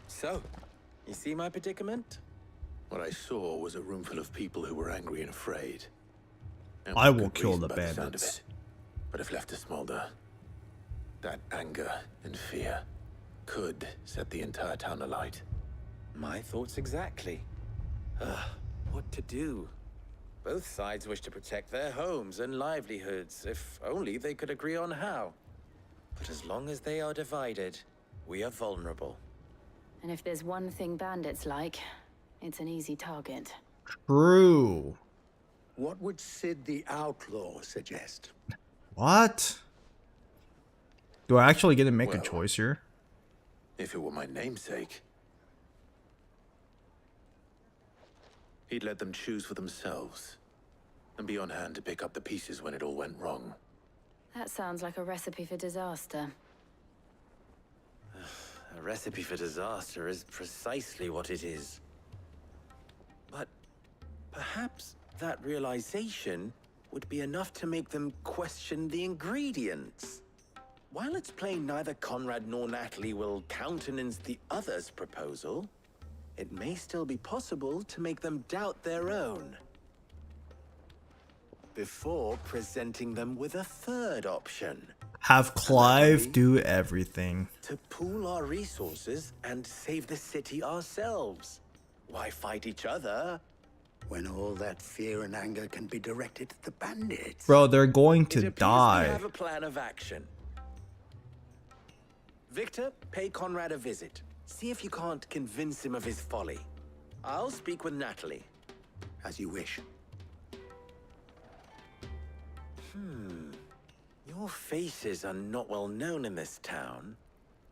So, you see my predicament? What I saw was a room full of people who were angry and afraid. And I with will good kill reason the by sound of bandits. it. But if left to smolder, that anger and fear could set the entire town alight. My thoughts exactly. What to do? Both sides wish to protect their homes and livelihoods, if only they could agree on how. But as long as they are divided, we are vulnerable. And if there's one thing bandits like, it's an easy target. True. What would Sid the Outlaw suggest? What? Do I actually get to make a Well, choice here? If it were my namesake, he'd let them choose for themselves and be on hand to pick up the pieces when it all went wrong. That sounds like a recipe for disaster. A recipe for disaster is precisely what it is. But perhaps that realization would be enough to make them question the ingredients. While it's plain neither Conrad nor Natalie will countenance the other's proposal, it may still be possible to make them doubt their own before presenting them with a third option. Have Clive do everything. To pool our resources and save the city ourselves. Why fight each other when all that fear and anger can be directed at the bandits? Bro, they're going It to appears die. we have a plan of action. Victor, pay Conrad a visit. See if you can't convince him of his folly. I'll speak with Natalie. As you wish. Your faces are not well known in this town.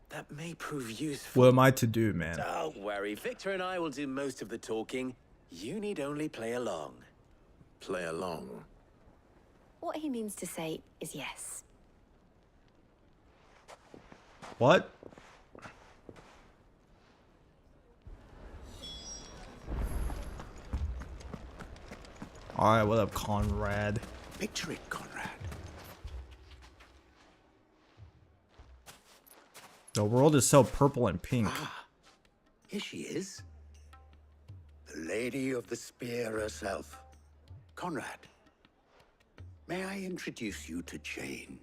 That may prove useful. What am I to do, man? Don't worry, Victor and I will do most of the talking. You need only play along. Play along? What he means to say is yes. What? Alright, what up, Conrad? Picture it, Conrad. The world is so purple and pink. Here she is. The Lady of the Spear herself. Conrad, may I introduce you to Jane,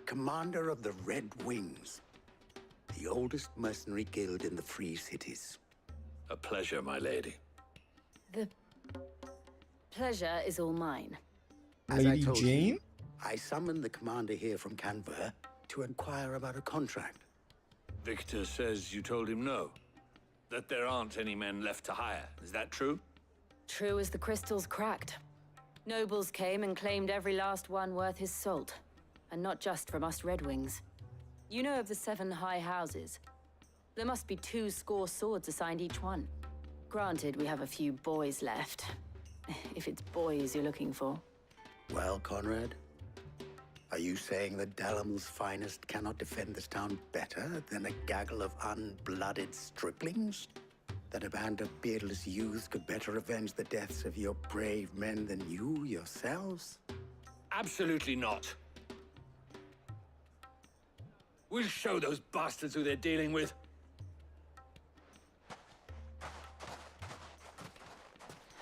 commander of the Red Wings, the oldest mercenary guild in the Free Cities. A pleasure, my lady. The pleasure is all mine. As I Lady told Jane? you, I summoned the commander here from Canberra to inquire about a contract. Victor says you told him no. That there aren't any men left to hire. Is that true? True as the crystals cracked. Nobles came and claimed every last one worth his salt. And not just from us Red Wings. You know of the 7 high houses. There must be 2 swords assigned each one. Granted, we have a few boys left. If it's boys you're looking for. Well, Conrad, are you saying that Dalamil's finest cannot defend this town better than a gaggle of unblooded striplings? That a band of beardless youths could better avenge the deaths of your brave men than you yourselves? Absolutely not. We'll show those bastards who they're dealing with.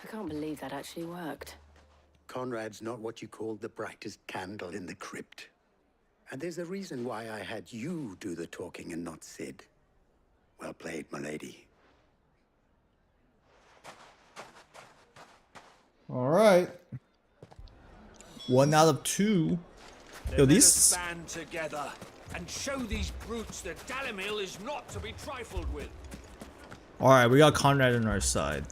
I can't believe that actually worked. Conrad's not what you called the brightest candle in the crypt. And there's a reason why I had you do the talking and not Sid. Well played, my lady. Alright. 1 out of 2. Yo, these... Band together and show these brutes that Dalimil is not to be trifled with. Alright, we got Conrad on our side.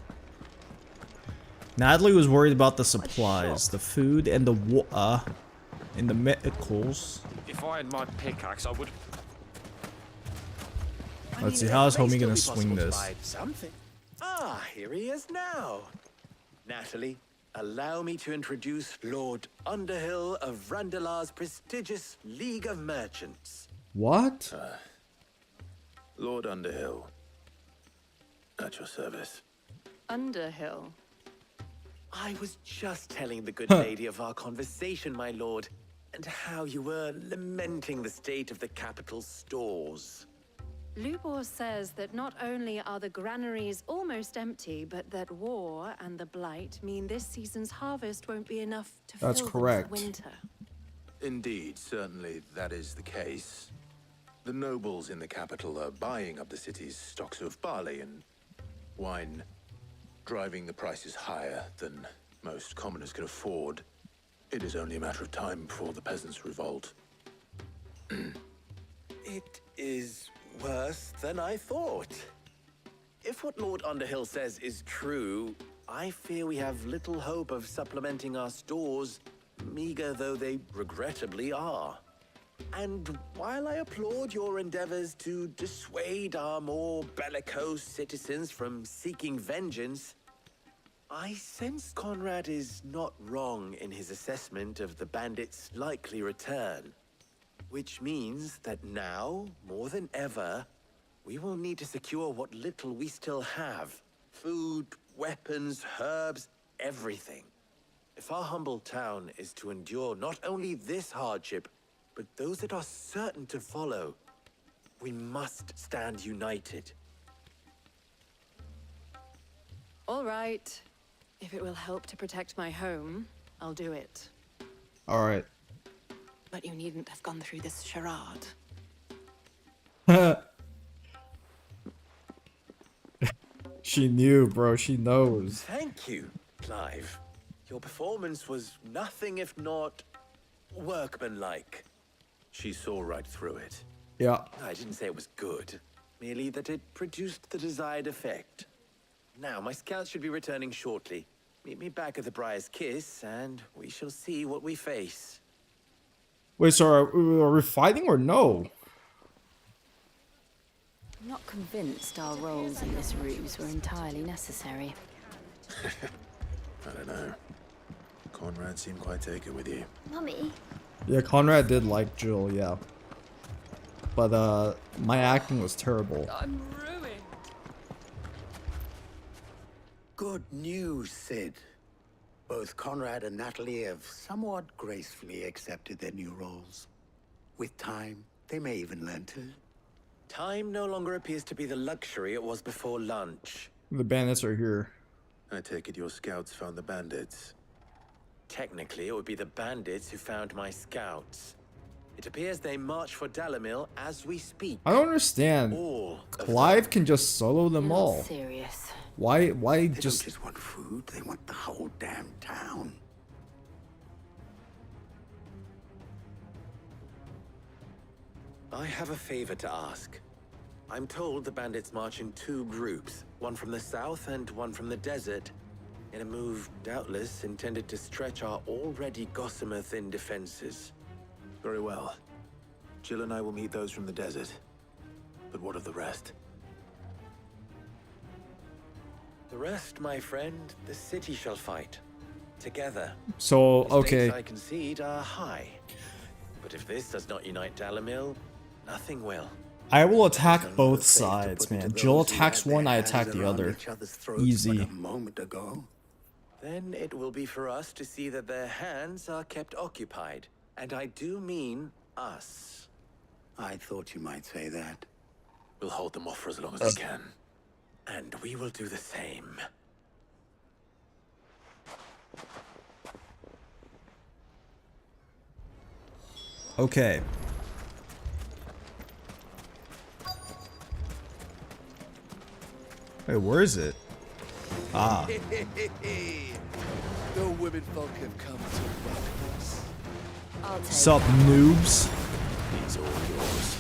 Natalie was worried about the supplies, the food, and the medicals. If I had my pickaxe, I would. Let's see, how is homie gonna swing this? Something. Ah, here he is now. Natalie, allow me to introduce Lord Underhill of Randalar's prestigious League of Merchants. What? Lord Underhill. At your service. Underhill? I was just telling the good lady of our conversation, my lord, and how you were lamenting the state of the capital's stores. Lubor says that not only are the granaries almost empty, but that war and the blight mean this season's harvest won't be enough to That's fill correct. them for winter. Indeed, certainly that is the case. The nobles in the capital are buying up the city's stocks of barley and wine, driving the prices higher than most commoners can afford. It is only a matter of time before the peasants revolt. It is worse than I thought. If what Lord Underhill says is true, I fear we have little hope of supplementing our stores, meager though they regrettably are. And while I applaud your endeavors to dissuade our more bellicose citizens from seeking vengeance, I sense Conrad is not wrong in his assessment of the bandits' likely return. Which means that now, more than ever, we will need to secure what little we still have. Food, weapons, herbs, everything. If our humble town is to endure not only this hardship, but those that are certain to follow, we must stand united. All right. If it will help to protect my home, I'll do it. All right. But you needn't have gone through this charade. She knew, bro. She knows. Thank you, Clive. Your performance was nothing if not workmanlike. She saw right through it. Yeah. I didn't say it was good, merely that it produced the desired effect. Now, my scouts should be returning shortly. Meet me back at the Briar's Kiss, and we shall see what we face. Wait, so are we fighting or no? I'm not convinced our roles in this ruse were entirely necessary. I don't know. Conrad seemed quite taken with you. Mummy. Yeah, Conrad did like Jill, yeah. But my acting was terrible. I'm ruined. Good news, Sid. Both Conrad and Natalie have somewhat gracefully accepted their new roles. With time, they may even learn to. Time no longer appears to be the luxury it was before lunch. The bandits are here. I take it your scouts found the bandits. Technically, it would be the bandits who found my scouts. It appears they march for Dalimil as we speak. I don't understand. Clive can just solo them all. Serious. Why They just... don't just want food, they want the whole damn town. I have a favor to ask. I'm told the bandits march in two groups, one from the south and one from the desert, in a move doubtless intended to stretch our already gossamer-thin defenses. Very well. Jill and I will meet those from the desert. But what of the rest? The rest, my friend, the city shall fight. Together. So, The okay. stakes I concede are high. But if this does not unite Dalimil, nothing will. I will attack both sides, man. Jill attacks one, I attack the other. Easy. Then it will be for us to see that their hands are kept occupied. And I do mean us. I thought you might say that. We'll hold them off for as long as we can. And we will do the same. Okay. Wait, where is it? Ah. The women folk have come to welcome us. Sup, noobs? He's all yours.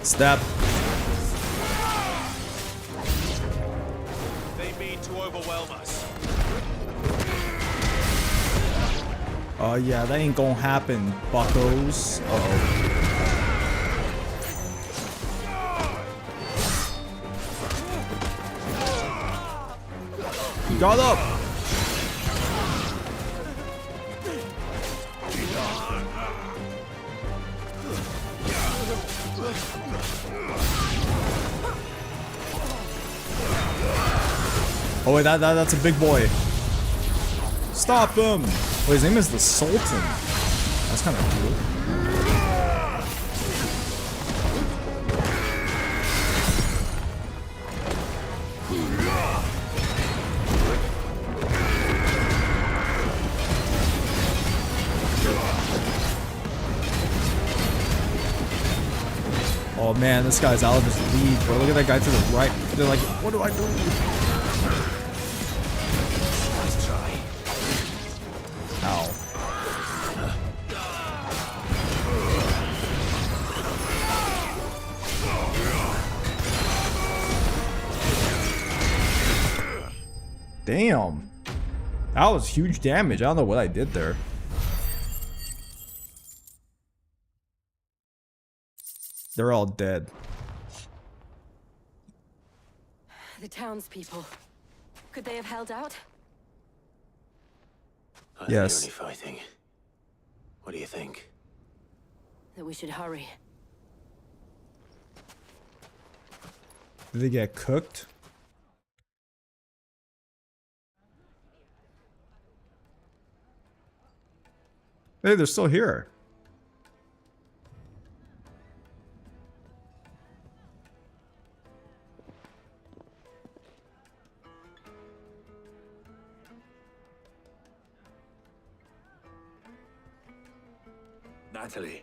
Step. They mean to overwhelm us. Oh yeah, that ain't gonna happen, buckos. Uh-oh. He got up! Oh wait, that's a big boy. Stop him! Wait, his name is the Sultan. That's kind of cool. Oh man, this guy's out of his league, bro. Look at that guy to the right. They're like, what do I do? Nice try. Ow. Damn. That was huge damage. I don't know what I did there. They're all dead. The townspeople. Could they have held out? Yes. Only fighting. What do you think? That we should hurry. Did they get cooked? Hey, they're still here. Natalie,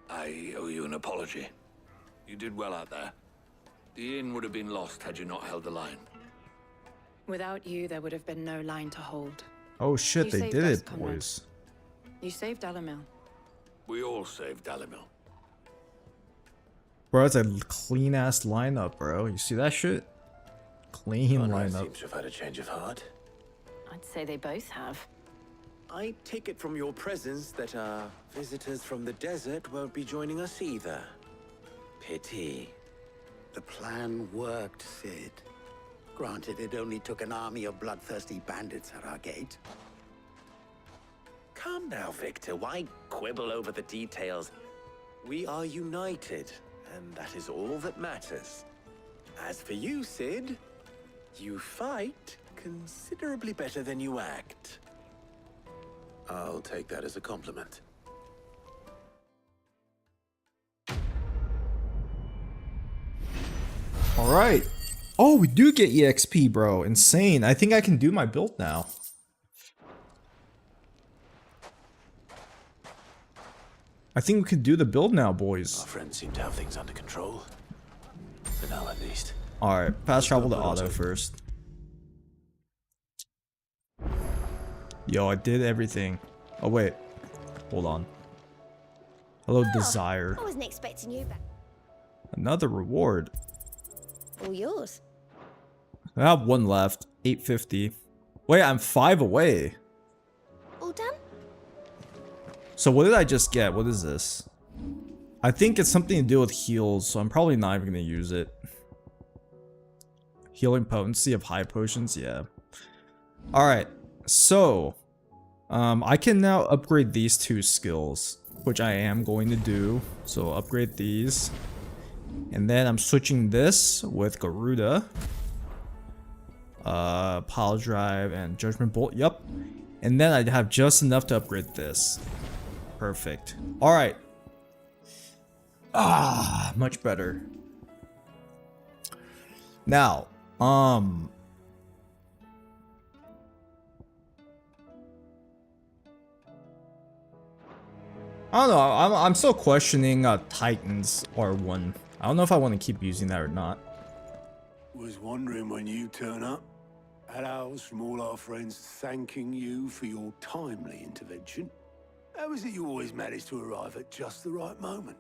I owe you an apology. You did well out there. The inn would have been lost had you not held the line. Without you, there would have been no line to hold. Oh shit, You they saved did us, it, Conrad. boys. You saved Dalimil. We all saved Dalimil. Bro, that's a clean ass lineup, bro. You see that shit? Clean Conrad lineup. seems to have had a change of heart. I'd say they both have. I take it from your presence that our visitors from the desert won't be joining us either. Pity. The plan worked, Sid. Granted, it only took an army of bloodthirsty bandits at our gate. Calm now, Victor. Why quibble over the details? We are united, and that is all that matters. As for you, Sid, you fight considerably better than you act. I'll take that as a compliment. Alright. Oh, we do get EXP, bro. Insane. I think I can do my build now. I think we can do the build now, boys. Our friends seem to have things under control. For now, at least. Alright, fast travel to auto first. Yo, I did everything. Oh, wait. Hold on. Hello, Desire. I wasn't expecting you back. Another reward. All yours. I have one left. 850. Wait, I'm 5 away. All done? So what did I just get? What is this? I think it's something to do with heals, so I'm probably not even going to use it. Healing potency of high potions? Yeah. Alright, so... I can now upgrade these 2 skills, which I am going to do. So upgrade these. And then I'm switching this with Garuda. Pile Drive and Judgment Bolt. Yup. And then I'd have just enough to upgrade this. Perfect. Alright. Ah, much better. Now, I don't know, I'm still questioning Titans R1. I don't know if I want to keep using that or not. Was wondering when you turn up. Had ours from all our friends thanking you for your timely intervention. How is it you always manage to arrive at just the right moment?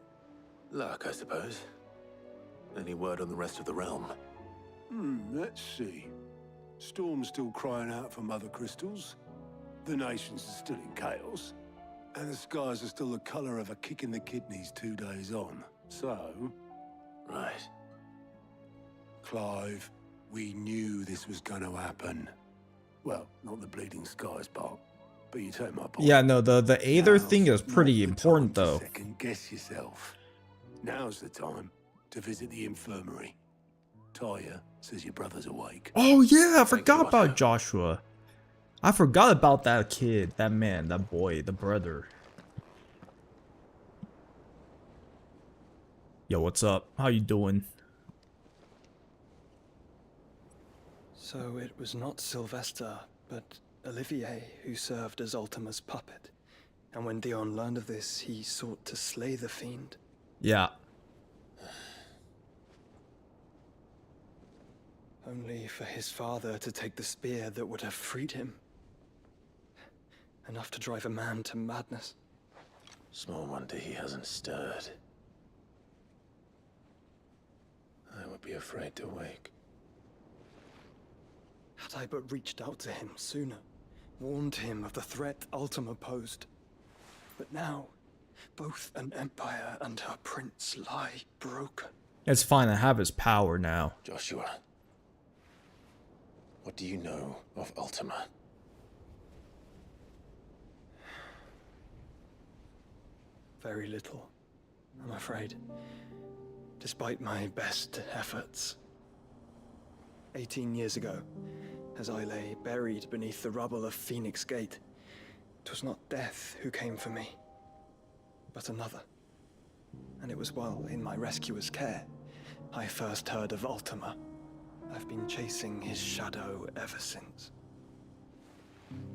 Luck, I suppose. Any word on the rest of the realm? Let's see. Storm's still crying out for mother crystals. The nations are still in chaos. And the skies are still the color of a kick in the kidneys 2 days on. So... Right. Clive, we knew this was gonna happen. Well, not the bleeding skies part, but you take my point. Yeah, no, the Aether thing is pretty important though. Second guess yourself. Now's the time to visit the infirmary. Taya says your brother's awake. Oh yeah, I forgot about Joshua. I forgot about that kid, that man, that boy, the brother. Yo, what's up? How you doing? So it was not Sylvester, but Olivier who served as Ultima's puppet. And when Dion learned of this, he sought to slay the fiend. Yeah. Only for his father to take the spear that would have freed him. Enough to drive a man to madness. Small wonder he hasn't stirred. I would be afraid to wake. Had I but reached out to him sooner, warned him of the threat Ultima posed. But now, both an empire and her prince lie broken. It's fine, I have his power now. Joshua, what do you know of Ultima? Very little, I'm afraid. Despite my best efforts. 18 years ago, as I lay buried beneath the rubble of Phoenix Gate, it was not death who came for me, but another. And it was while in my rescuer's care, I first heard of Ultima. I've been chasing his shadow ever since.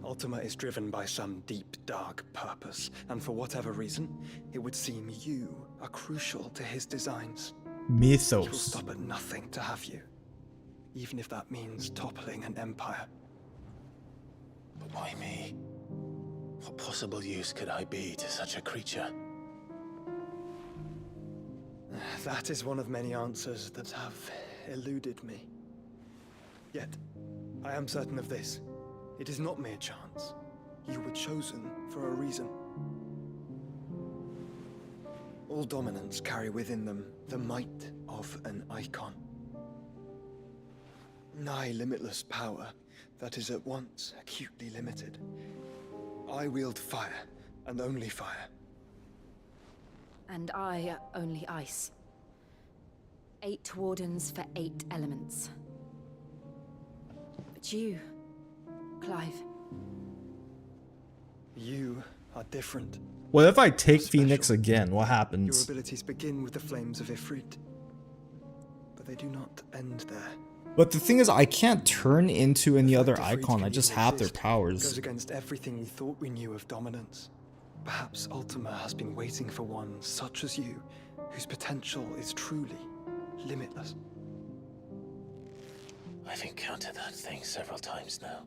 Ultima is driven by some deep, dark purpose, and for whatever reason, it would seem you are crucial to his designs. Mythos. He will stop at nothing to have you, even if that means toppling an empire. But why me? What possible use could I be to such a creature? That is one of many answers that have eluded me. Yet, I am certain of this. It is not mere chance. You were chosen for a reason. All dominants carry within them the might of an icon. Nigh limitless power that is at once acutely limited. I wield fire, and only fire. And I only ice. 8 wardens for 8 elements. But you, Clive. You are different. What if I take Phoenix again? What happens? Your abilities begin with the flames of Ifrit, but they do not end there. But the thing is, I can't turn into any other icon. I just have their Goes powers. against everything we thought we knew of dominance. Perhaps Ultima has been waiting for one such as you, whose potential is truly limitless. I've encountered that thing several times now.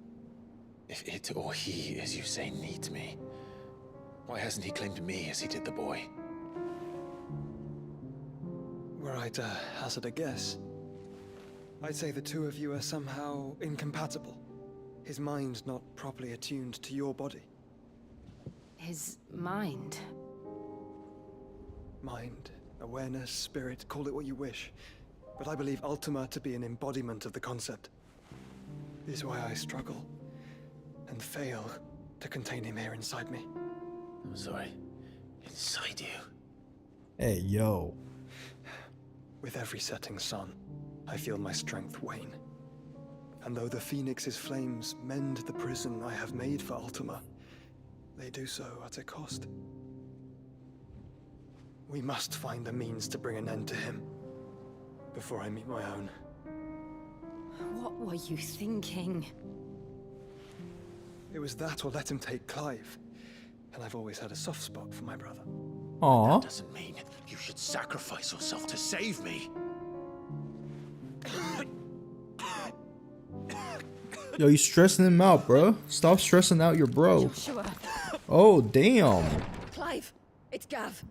If it or he, as you say, needs me, why hasn't he claimed me as he did the boy? Were I to hazard a guess, I'd say the two of you are somehow incompatible. His mind not properly attuned to your body. His mind. Mind, awareness, spirit, call it what you wish. But I believe Ultima to be an embodiment of the concept. This is why I struggle and fail to contain him here inside me. I'm sorry. Inside you? Hey, yo. With every setting sun, I feel my strength wane. And though the Phoenix's flames mend the prison I have made for Ultima, they do so at a cost. We must find a means to bring an end to him before I meet my own. What were you thinking? It was that or let him take Clive. And I've always had a soft spot for my brother. Aww. That doesn't mean you should sacrifice yourself to save me. Yo, you stressing him out, bro. Stop stressing out your bro. Joshua. Oh, damn. Clive, it's Gav.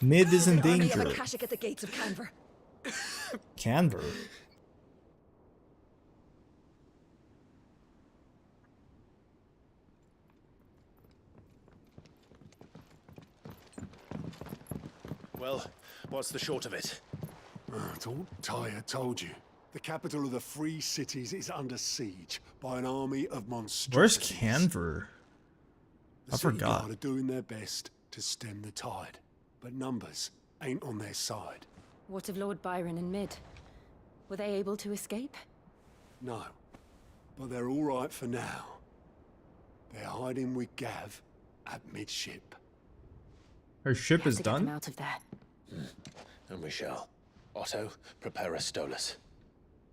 Mid is in An army of danger. Akashic at the gates of Canver. Canver. Well, what's the short of it? It's all Tyre told you. The capital of the Free Cities is under siege by an army of Where's monstrosities. Canver? The I City forgot. Guard are doing their best to stem the tide, but numbers ain't on their side. What of Lord Byron and Mid? Were they able to escape? No. But they're all right for now. They're hiding with Gav at midship. Her ship is To get them done? out of there. And we shall. Otto, prepare a Stolas.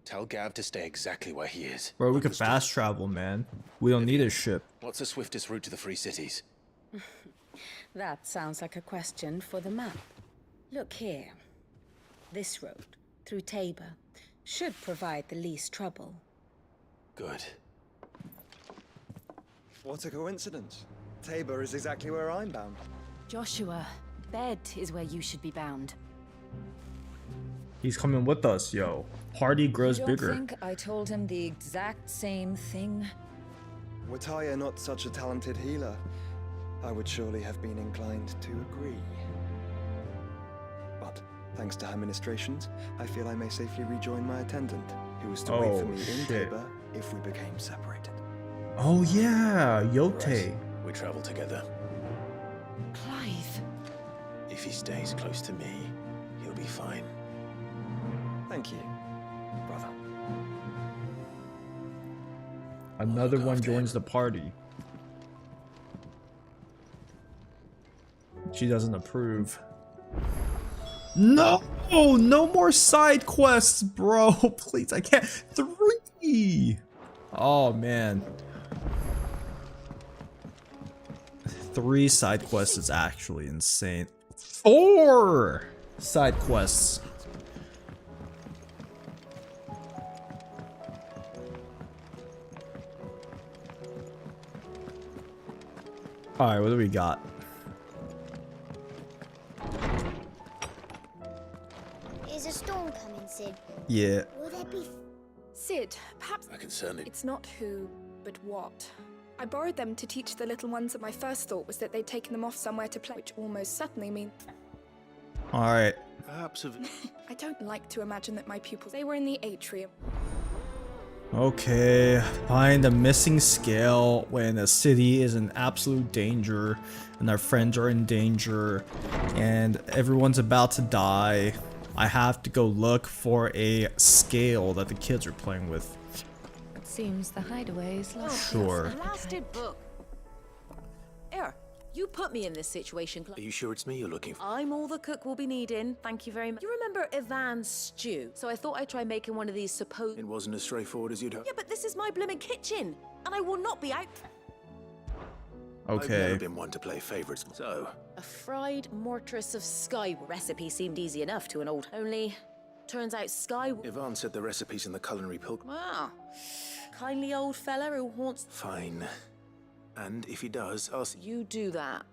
Tell Gav to stay exactly where he is. Bro, we could fast travel, man. We don't need a ship. What's the swiftest route to the Free Cities? That sounds like a question for the map. Look here. This road, through Tabor, should provide the least trouble. Good. What a coincidence. Tabor is exactly where I'm bound. Joshua, Bed is where you should be bound. He's coming with us, yo. Party grows You bigger. don't think I told him the exact same thing? Were Taya not such a talented healer, I would surely have been inclined to agree. But thanks to her ministrations, I feel I may safely rejoin my attendant, who was to wait for me in shit. Tabor if we became separated. Oh yeah, Yote. Right. We travel together. Clive. If he stays close to me, he'll be fine. Thank you, brother. Another one joins the party. She doesn't approve. No! No more side quests, bro. Please, I can't. 3! Oh, man. 3 side quests is actually insane. 4 side quests. Alright, what do we got? Is a storm coming, Sid? Yeah. Will there be... Sid, perhaps I can certainly... it's not who, but what. I borrowed them to teach the little ones, and my first thought was that they'd taken them off somewhere to play, which almost certainly means... Alright. Perhaps of... I don't like to imagine that my pupils... They were in the atrium. Okay, find a missing scale when a city is in absolute danger and our friends are in danger and everyone's about to die. I have to go look for a scale that the kids are playing with. It seems the hideaway is lost. Sure. Blasted book. Here, you put me in this situation. Are you sure it's me you're looking for? I'm all the cook will be needing. Thank you very much. You remember Ivan's stew? So I thought I'd try making one of these supposed... It wasn't as straightforward as you'd hope. Yeah, but this is my blooming kitchen, and I will not be out... I've never been one to play favorites, so... A fried mortress of sky recipe seemed easy enough to an old... Only, turns out sky... Ivan said the recipe's in the culinary pilgrim. Wow. Kindly old fella who wants... Fine. And if he does, I'll... You do that.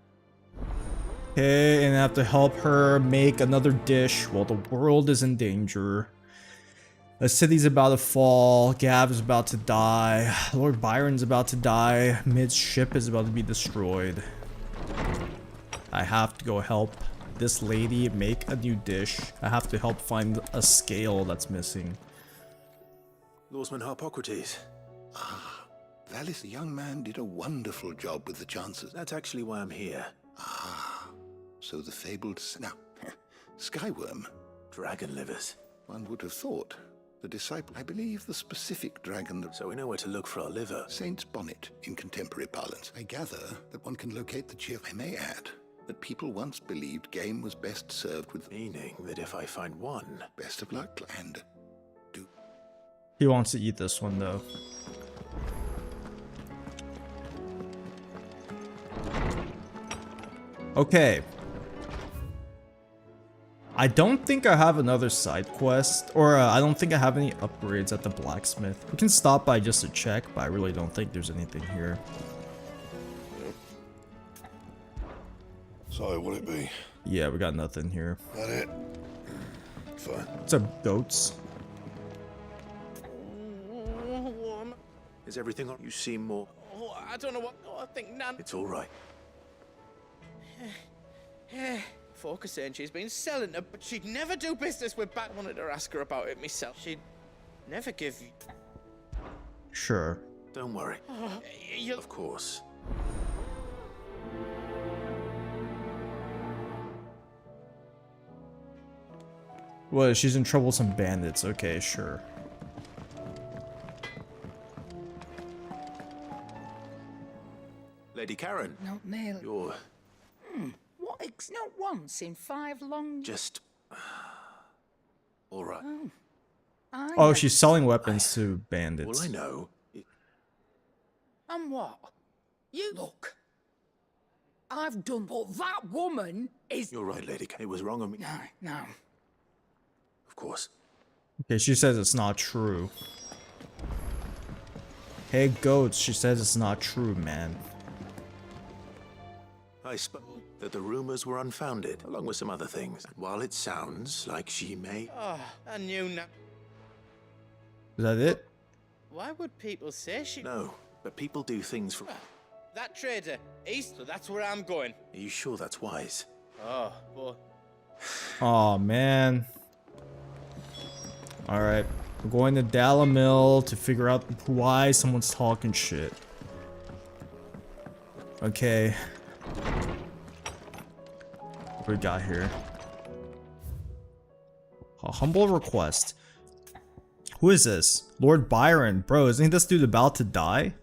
Okay, and I have to help her make another dish while the world is in danger. The city's about to fall, Gav is about to die, Lord Byron's about to die, Mid's ship is about to be destroyed. I have to go help this lady make a new dish. I have to help find a scale that's missing. Lawsman Harpocrates. Valis, the young man, did a wonderful job with the chances. That's actually why I'm here. So the fabled... Now, Skyworm. Dragon livers. One would have thought. The disciple, I believe the specific dragon... So we know where to look for our liver. Saint's bonnet, in contemporary parlance. I gather that one can locate the cheer. I may add that people once believed game was best served with... Meaning that if I find one... Best of luck, and... He wants to eat this one, though. Okay. I don't think I have another side quest, or I don't think I have any upgrades at the blacksmith. We can stop by just to check, but I really don't think there's anything here. So, what'd it be? Yeah, we got nothing here. That it? Fine. What's up, goats? Is everything on? You seem more... Oh, I don't know what... Oh, I think Nan... It's all right. Folk are saying she's been selling her, but she'd never do business with back. Wanted to ask her about it myself. She'd never give you... Sure. Don't worry. You'll... Of course. What? She's in trouble with some bandits. Okay, sure. Lady Karen. Not nearly. You're What? It's not once in 5 long. just... all right. Oh, she's selling weapons to bandits. All I know... And what? You look. I've done, but that woman is. You're right, Lady Karen. It was wrong of me. No. Of course. Okay, she says it's not true. Hey, goats, she says it's not true, man. I spoke that the rumors were unfounded, along with some other things. And while it sounds like she may... Oh, I knew now. Is that it? Why would people say she... No, but people do things for... That trader, east, so that's where I'm going. Are you sure that's wise? Oh, boy. Oh man. Alright. We're going to Dalamil to figure out why someone's talking shit. Okay. What we got here? A humble request. Who is this? Lord Byron. Bro, isn't this dude about to die?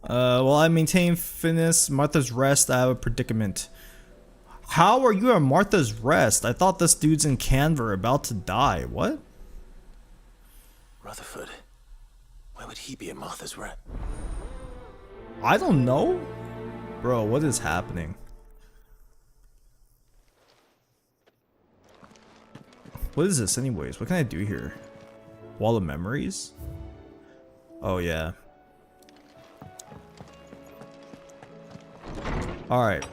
While I maintain fitness, Martha's Rest, I have a predicament. How are you at Martha's Rest? I thought this dude's in Canver about to die. What? Rutherford. Why would he be at Martha's Rest? I don't know. Bro, what is happening? What is this anyways? What can I do here? Wall of Memories? Oh yeah. Alright.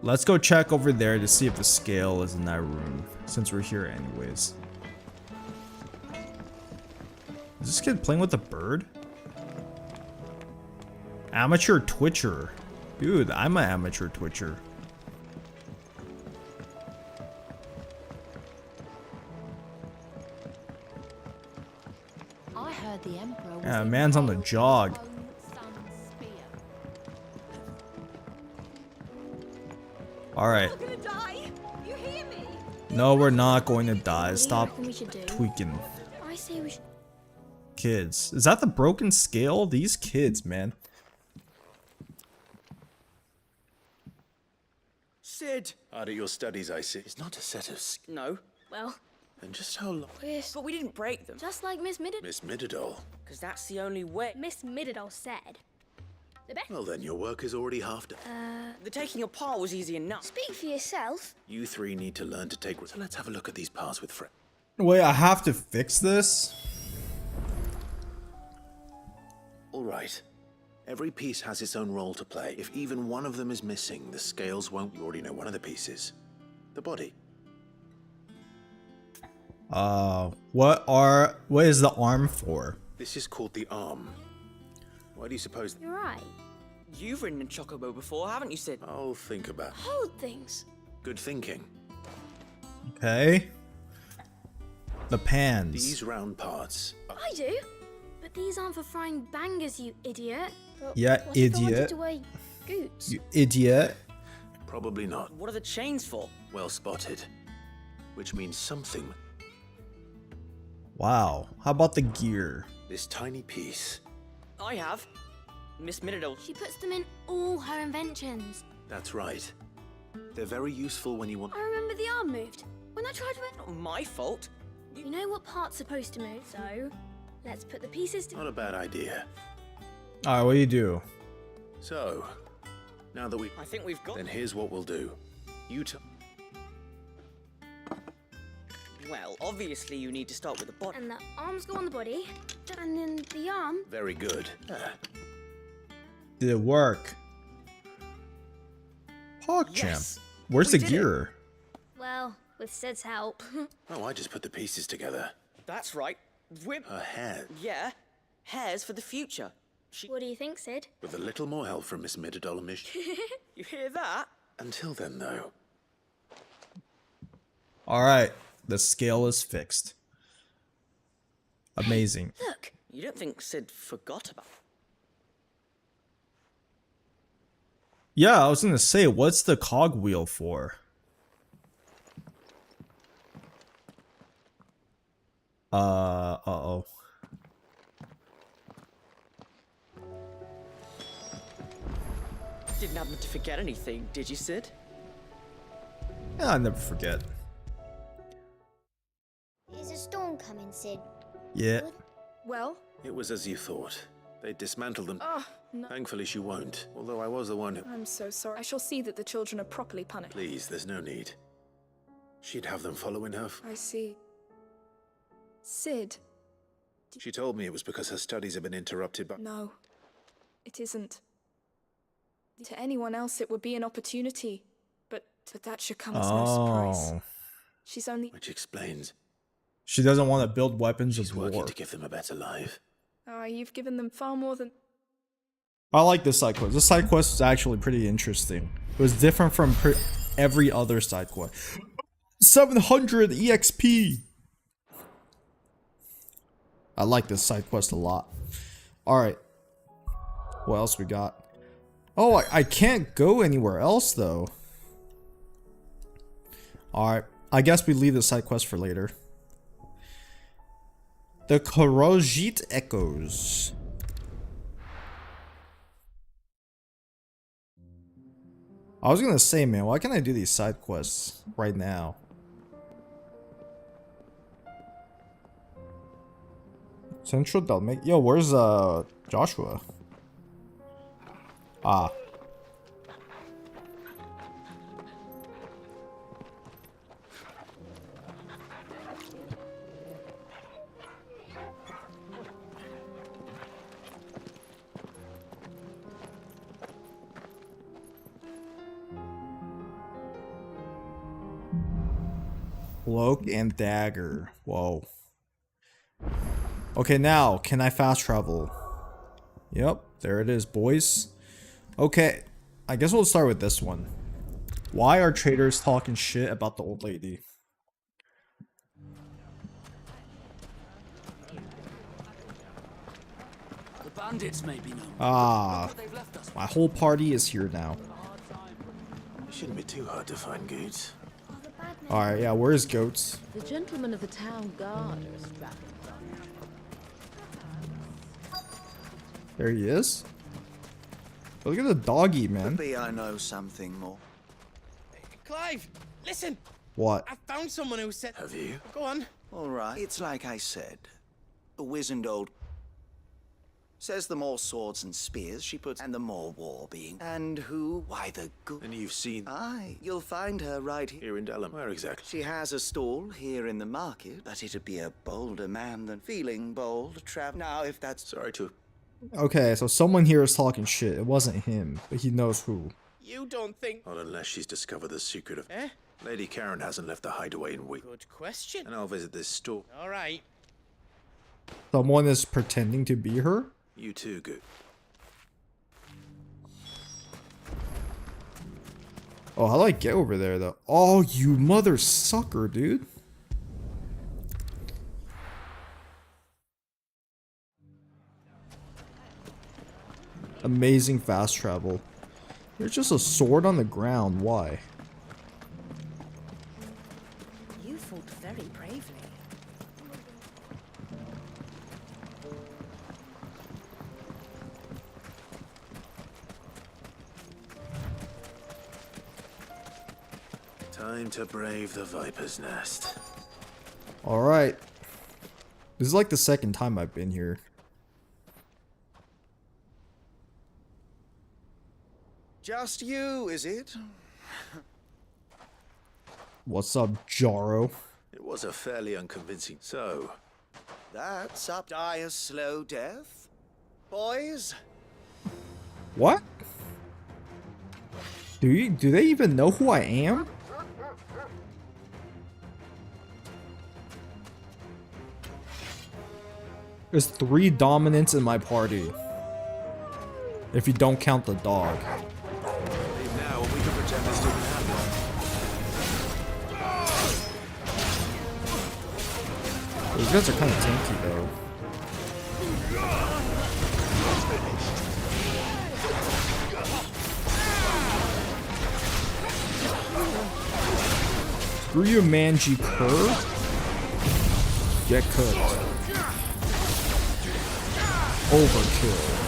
Let's go check over there to see if the scale is in that room, since we're here anyways. Is this kid playing with a bird? Amateur Twitcher. Dude, I'm an amateur Twitcher. I heard the Emperor was Yeah, man's on the jog. Alright. No, we're not going to die. Stop tweaking. I say we should. Kids. Is that the broken scale? These kids, man. Sid! Out of your studies, I see. It's not a set of... No. Well, And just how long? but we didn't break them. Just like Miss Midden. Miss Midadol. Because that's the only way. Miss Midden said. The best. Well then, your work is already half done. The taking apart was easy enough. Speak for yourself. You three need to learn to take... So let's have a look at these parts with Fred. Wait, I have to fix this? Alright. Every piece has its own role to play. If even one of them is missing, the scales won't... You already know one of the pieces. The body. What is the arm for? This is called the arm. Why do you suppose... You're right. You've ridden a chocobo before, haven't you, Sid? I'll think about it. Hold things. Good thinking. Okay. The pans. These round parts. I do. But these aren't for frying bangers, you idiot. But Yeah, what if I wanted idiot. to weigh goots? You idiot. Probably not. What are the chains for? Well spotted. Which means something. Wow. How about the gear? This tiny piece. I have. Miss Midden. She puts them in all her inventions. That's right. They're very useful when you want... I remember the arm moved. When I tried to... Not my fault. You know what part's supposed to move, so let's put the pieces Not a bad idea. Alright, what do you do? So, now that we... I think we've got... Then here's what we'll do. You Well, obviously you need to start with the body. And the arms go on the body, and then the arm... Very good. Did it work? PogChamp. Yes, Where's we the did it. gear? Well, with Sid's help. Oh, I just put the pieces together. That's right. Whip. Her hair. Yeah. Hairs for the future. What do you think, Sid? With a little more help from Miss Midadol and Miss... You hear that? Until then, though. Alright. The scale is fixed. Amazing. Look. You don't think Sid forgot about it? Yeah, I was gonna say, what's the cogwheel for? Uh-oh. Didn't happen to forget anything, did you, Sid? Yeah, I never forget. Is a storm coming, Sid? Yeah. Well? It was as you thought. They dismantled them. Oh, no. Thankfully she won't, although I was the one who... I'm so sorry. I shall see that the children are properly punished. Please, there's no need. She'd have them following her. I see. Sid. She told me it was because her studies have been interrupted by... No, it isn't. To anyone else it would be an opportunity, but that should come as no surprise. She's only... Which explains... She doesn't want to build weapons She's of working war. to give them a better life. You've given them far more than... I like this side quest. This side quest is actually pretty interesting. It was different from every other side quest. 700 EXP! I like this side quest a lot. Alright. What else we got? Oh, I can't go anywhere else though. Alright. I guess we leave the side quest for later. The Korojit Echoes. I was gonna say, man, why can't I do these side quests right now? Central Dalmec. Yo, where's Joshua? Ah. Cloak and dagger. Whoa. Okay, now, can I fast travel? Yep, there it is, boys. Okay, I guess we'll start with this one. Why are traders talking shit about the old lady? The bandits may be known. Ah, my whole party is here now. It shouldn't be too hard to find goods. Alright, yeah, where's Goats? The gentlemen of the town guard are strapping. There he is. Look at the doggy, man. Maybe I know something more. Clive, listen! What? I found someone who said... Have you? Go on. All right. It's like I said. A wizened old... Says the more swords and spears she puts, and the more war being. And who? Why, the good... And you've seen... Aye, you'll find her right Here in Dalham. Where exactly? She has a stall here in the market, but it'd be a bolder man than feeling bold to travel. Now, if that's... Sorry to... Okay, so someone here is talking shit. It wasn't him, but he knows who. You don't think... Not unless she's discovered the secret of... Eh? Lady Karen hasn't left the hideaway in weeks. Good question. And I'll visit this store. All right. Someone is pretending to be her? You too, good. Oh, how do I get over there, though? Oh, you mother sucker, dude. Amazing fast travel. There's just a sword on the ground. Why? You fought very bravely. Time to brave the Viper's Nest. Alright. This is like the second time I've been here. Just you, is it? What's up, Jaro? It was a fairly unconvincing... So... That's up. Die a slow death? Boys? What? Do they even know who I am? There's 3 dominants in my party. If you don't count the dog. Leave now and we can pretend this didn't happen. Those guys are kind of tanky though. Screw you, Manji Purr. Get cooked. Overkill.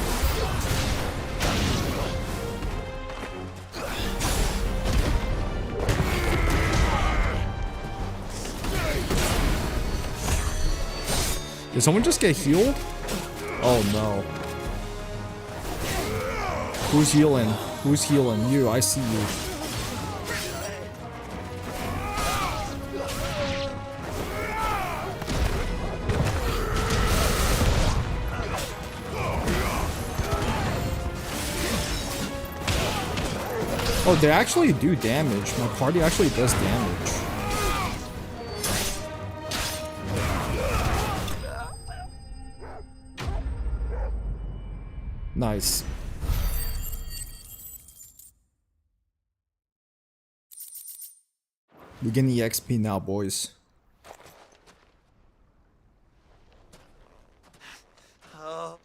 Did someone just get healed? Oh no. Who's healing? Who's healing? You, I see you. Oh, they actually do damage. My party actually does damage. Nice. We're getting the XP now, boys. Oh.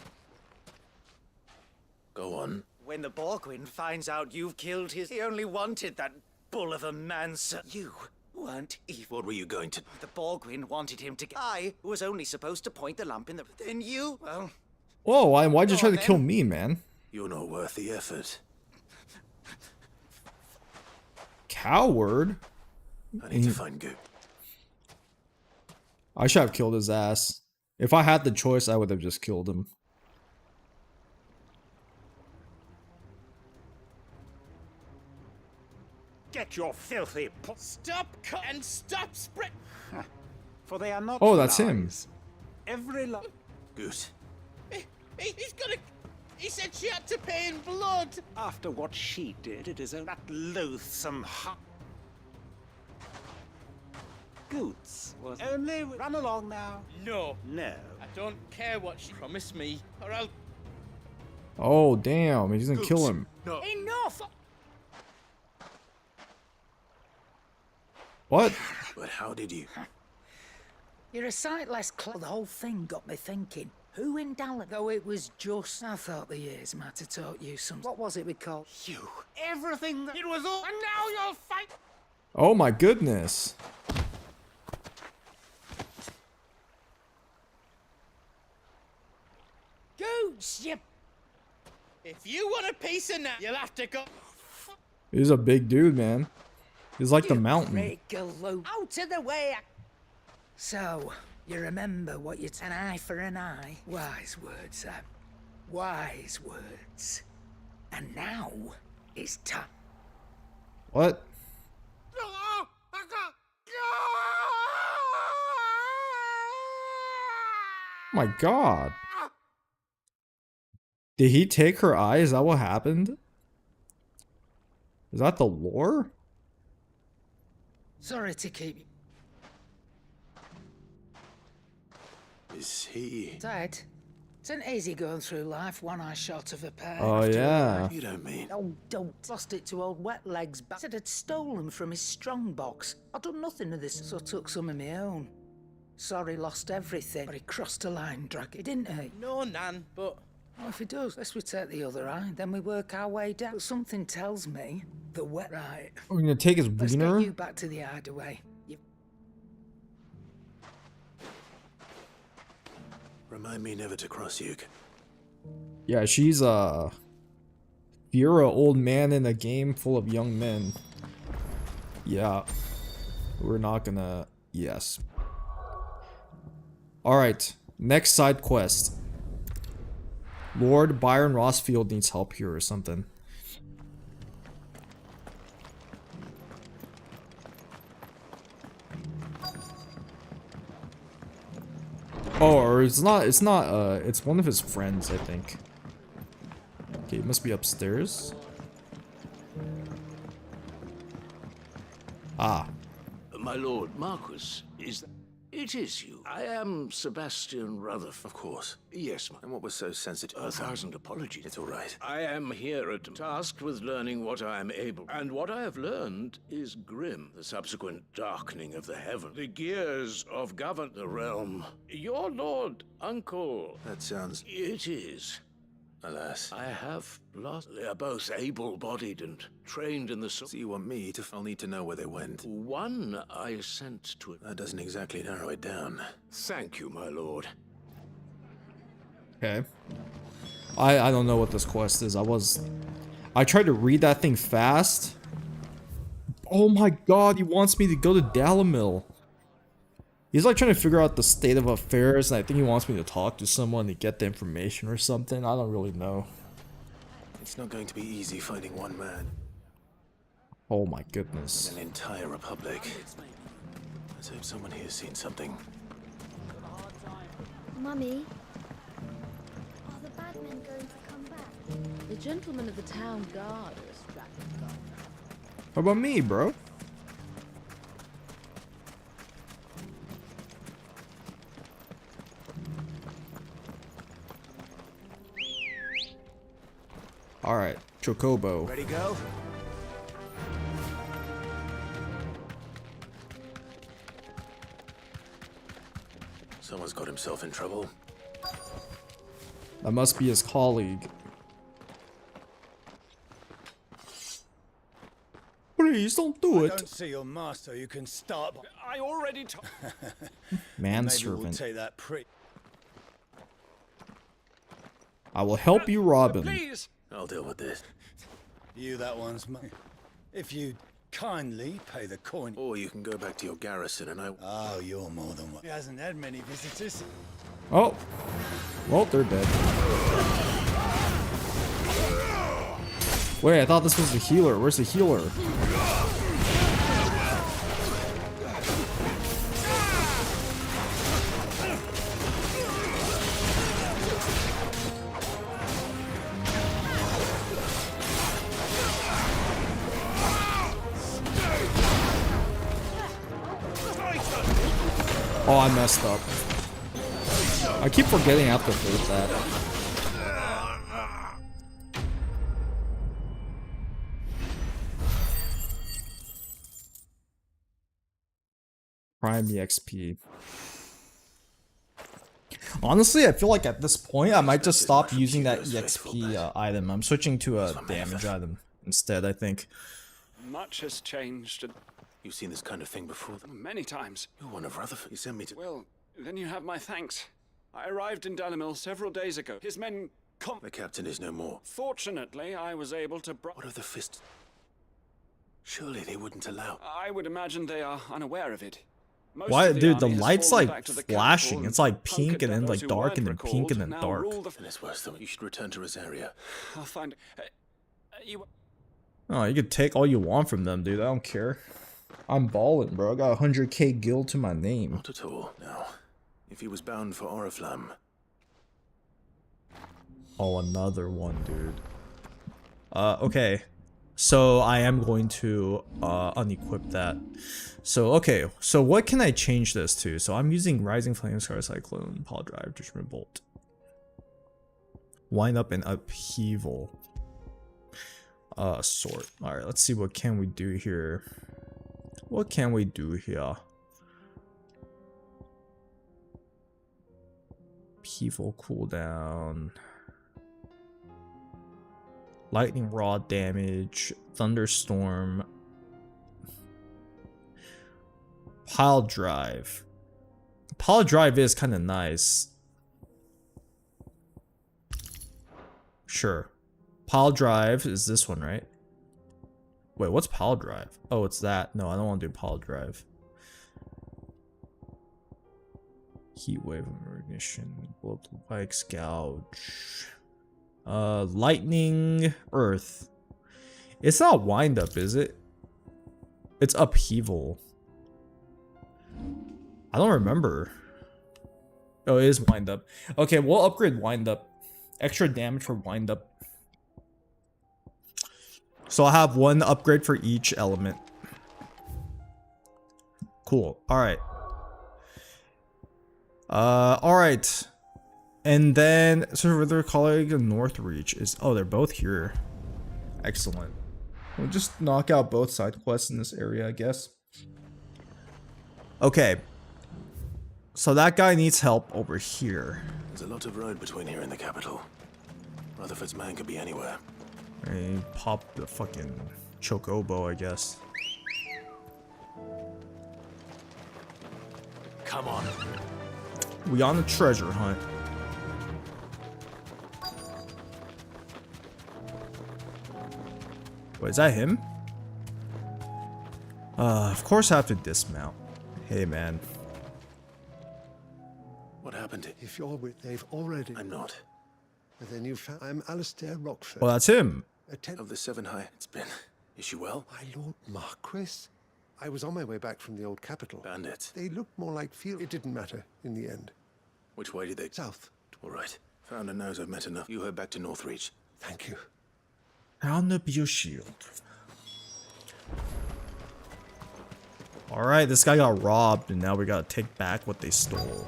Go on. When the Borgwyn finds out you've killed his... He only wanted that bull of a man, sir. You weren't evil. What were you going to... The Borgwyn wanted him to... I was only supposed to point the lamp in the... Then you... Well... Whoa, why'd you try to kill me, man? You're not worth the effort. Coward? I need to find Goop. I should have killed his ass. If I had the choice, I would have just killed him. Get your filthy... Stop and stop spread. For they are not... Oh, that's him. Every Goose. He's gonna... He said she had to pay in blood. After what she did, it is that loathsome Goots was only... Run along now. No. No. I don't care what she promised me, or I'll... Oh, damn. He's gonna kill him. No. Enough! What? But how did you... You're a sight less clever. The whole thing got me thinking. Who in Dallas? Though it was just... I thought the years might have taught you some... What was it we called? You. Everything that... It was all... And now you'll fight... Oh my goodness. Goose, you... If you want a piece of that, you'll have to go... He's a big dude, man. He's like the mountain. Out of the way! So, you remember what you... An eye for an eye? Wise words, Sam. Wise words. And now, it's time. What? My god. Did he take her eye? Is that what happened? Is that the lore? Sorry to keep you... Is he... Dad, it's an easy going through life, one eye short of a pair. Oh, yeah. You don't mean... Oh, don't. Lost it to old wet legs back. Said I'd stolen from his strong box. I'd done nothing of this, so I took some of my own. Sorry, lost everything. But he crossed a line, dragon, didn't he? No, Nan, but... Well, if he does, let's we take the other eye, then we work our way down. But something tells me the wet... Right. We're gonna take his Let's wiener? get you back to the hideaway. Remind me never to cross you. Yeah, she's if you're an old man in a game full of young men. Yeah. We're not gonna... Yes. Alright. Next side quest. Lord Byron Rossfield needs help here or something. Oh, or it's not, it's one of his friends, I think. Okay, it must be upstairs. Ah. My lord, Marquis, is... It is you. I am Sebastian Rutherford. Of course. Yes, And what was so sensitive? 1,000 apologies. It's all right. I am here tasked with learning what I am able, and what I have learned is grim. The subsequent darkening of the heaven, the gears of govern the realm. Your lord, uncle. That sounds... It is. Alas. I have lost. They are both able-bodied and trained in the So you want me to... I'll need to know where they went. One I sent to... That doesn't exactly narrow it down. Thank you, my lord. Okay. I don't know what this quest is. I tried to read that thing fast. Oh my god, he wants me to go to Dalamil. He's like trying to figure out the state of affairs, and I think he wants me to talk to someone to get the information or something. I don't really know. It's not going to be easy finding one man. Oh my goodness. An entire republic. Let's hope someone here's seen something. Mummy, are the bad men going to come back? The gentlemen of the town guard are a strapping guard. How about me, bro? Alright, Chocobo. Ready, go? Someone's got himself in trouble. That must be his colleague. Please don't do it. I don't see your master. You can start. I already told. Manservant. Maybe we'll take that I will help you, Robin. Please. I'll deal with this. You, that one's mine. If you kindly pay the coin. Or you can go back to your garrison and I... Oh, you're more than one. He hasn't had many visitors. Oh. Well, they're dead. Wait, I thought this was the healer. Where's the healer? Oh, I messed up. I keep forgetting I have to face that. Prime EXP. Honestly, I feel like at this point, I might just stop using that EXP item. I'm switching to a damage item instead, I think. Much has changed. You've seen this kind of thing before? Many times. You're one of Rutherford. You sent me to... Well, then you have my thanks. I arrived in Dalamil several days ago. His men The captain is no more. Fortunately, I was able to... What of the fist? Surely they wouldn't allow... I would imagine they are unaware of it. Why, dude, the light's like flashing. It's like pink and then like dark and then pink and then dark. And it's worse than you should return to Rosaria. I'll find... you... Oh, you could take all you want from them, dude. I don't care. I'm balling, bro. I got 100k guild to my name. Not at all, no. If he was bound for Oriflamme... Oh, another one, dude. Okay. So I am going to unequip that. So okay, so what can I change this to? So I'm using Rising Flame, Scar Cyclone, Pile Drive, Judgment Bolt. Wind Up and Upheaval. Sort. Alright, let's see what can we do here. What can we do here? Upheaval cooldown. Lightning Rod damage. Thunderstorm. Pile Drive. Pile Drive is kind of nice. Sure. Pile Drive is this one, right? Wait, what's Pile Drive? Oh, it's that. No, I don't want to do Pile Drive. Heat Wave Ignition. Blow up the bikes. Gouge. Lightning Earth. It's not Wind Up, is it? It's Upheaval. I don't remember. Oh, it is Wind Up. Okay, we'll upgrade Wind Up. Extra damage for Wind Up. So I'll have one upgrade for each element. Cool. Alright. Alright. And then, so their colleague Northreach is... Oh, they're both here. Excellent. We'll just knock out both side quests in this area, I guess. Okay. So that guy needs help over here. There's a lot of road between here and the capital. Rutherford's man could be anywhere. Hey, pop the fucking chocobo, I guess. Come on. We on a treasure hunt. Wait, is that him? Of course I have to dismount. Hey, man. What happened? If you're with, they've already. I'm not. Then you found. I'm Alistair Rockford. Well, that's him. Of the Seven High. It's been. Is she well? My Lord Marquis? I was on my way back from the old capital. Bandits. They looked more like field. It didn't matter in the end. Which way did they? South. All right. Founder knows I've met enough. You head back to Northreach. Thank you. Round up your shield. Alright, this guy got robbed, and now we gotta take back what they stole.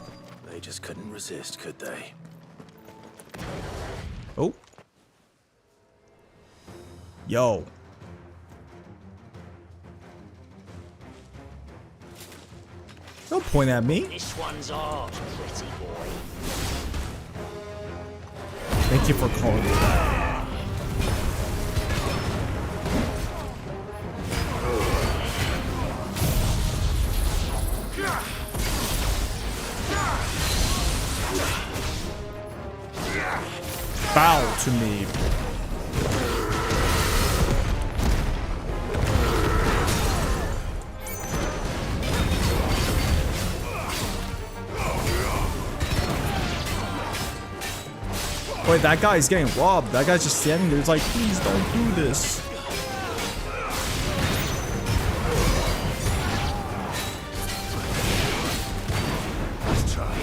They just couldn't resist, could they? Oh. Yo. Don't point at me. This one's ours, pretty boy. Thank you for calling me that. Bow to me. Wait, that guy's getting robbed. That guy's just standing there. He's like, please don't do this. Let's try.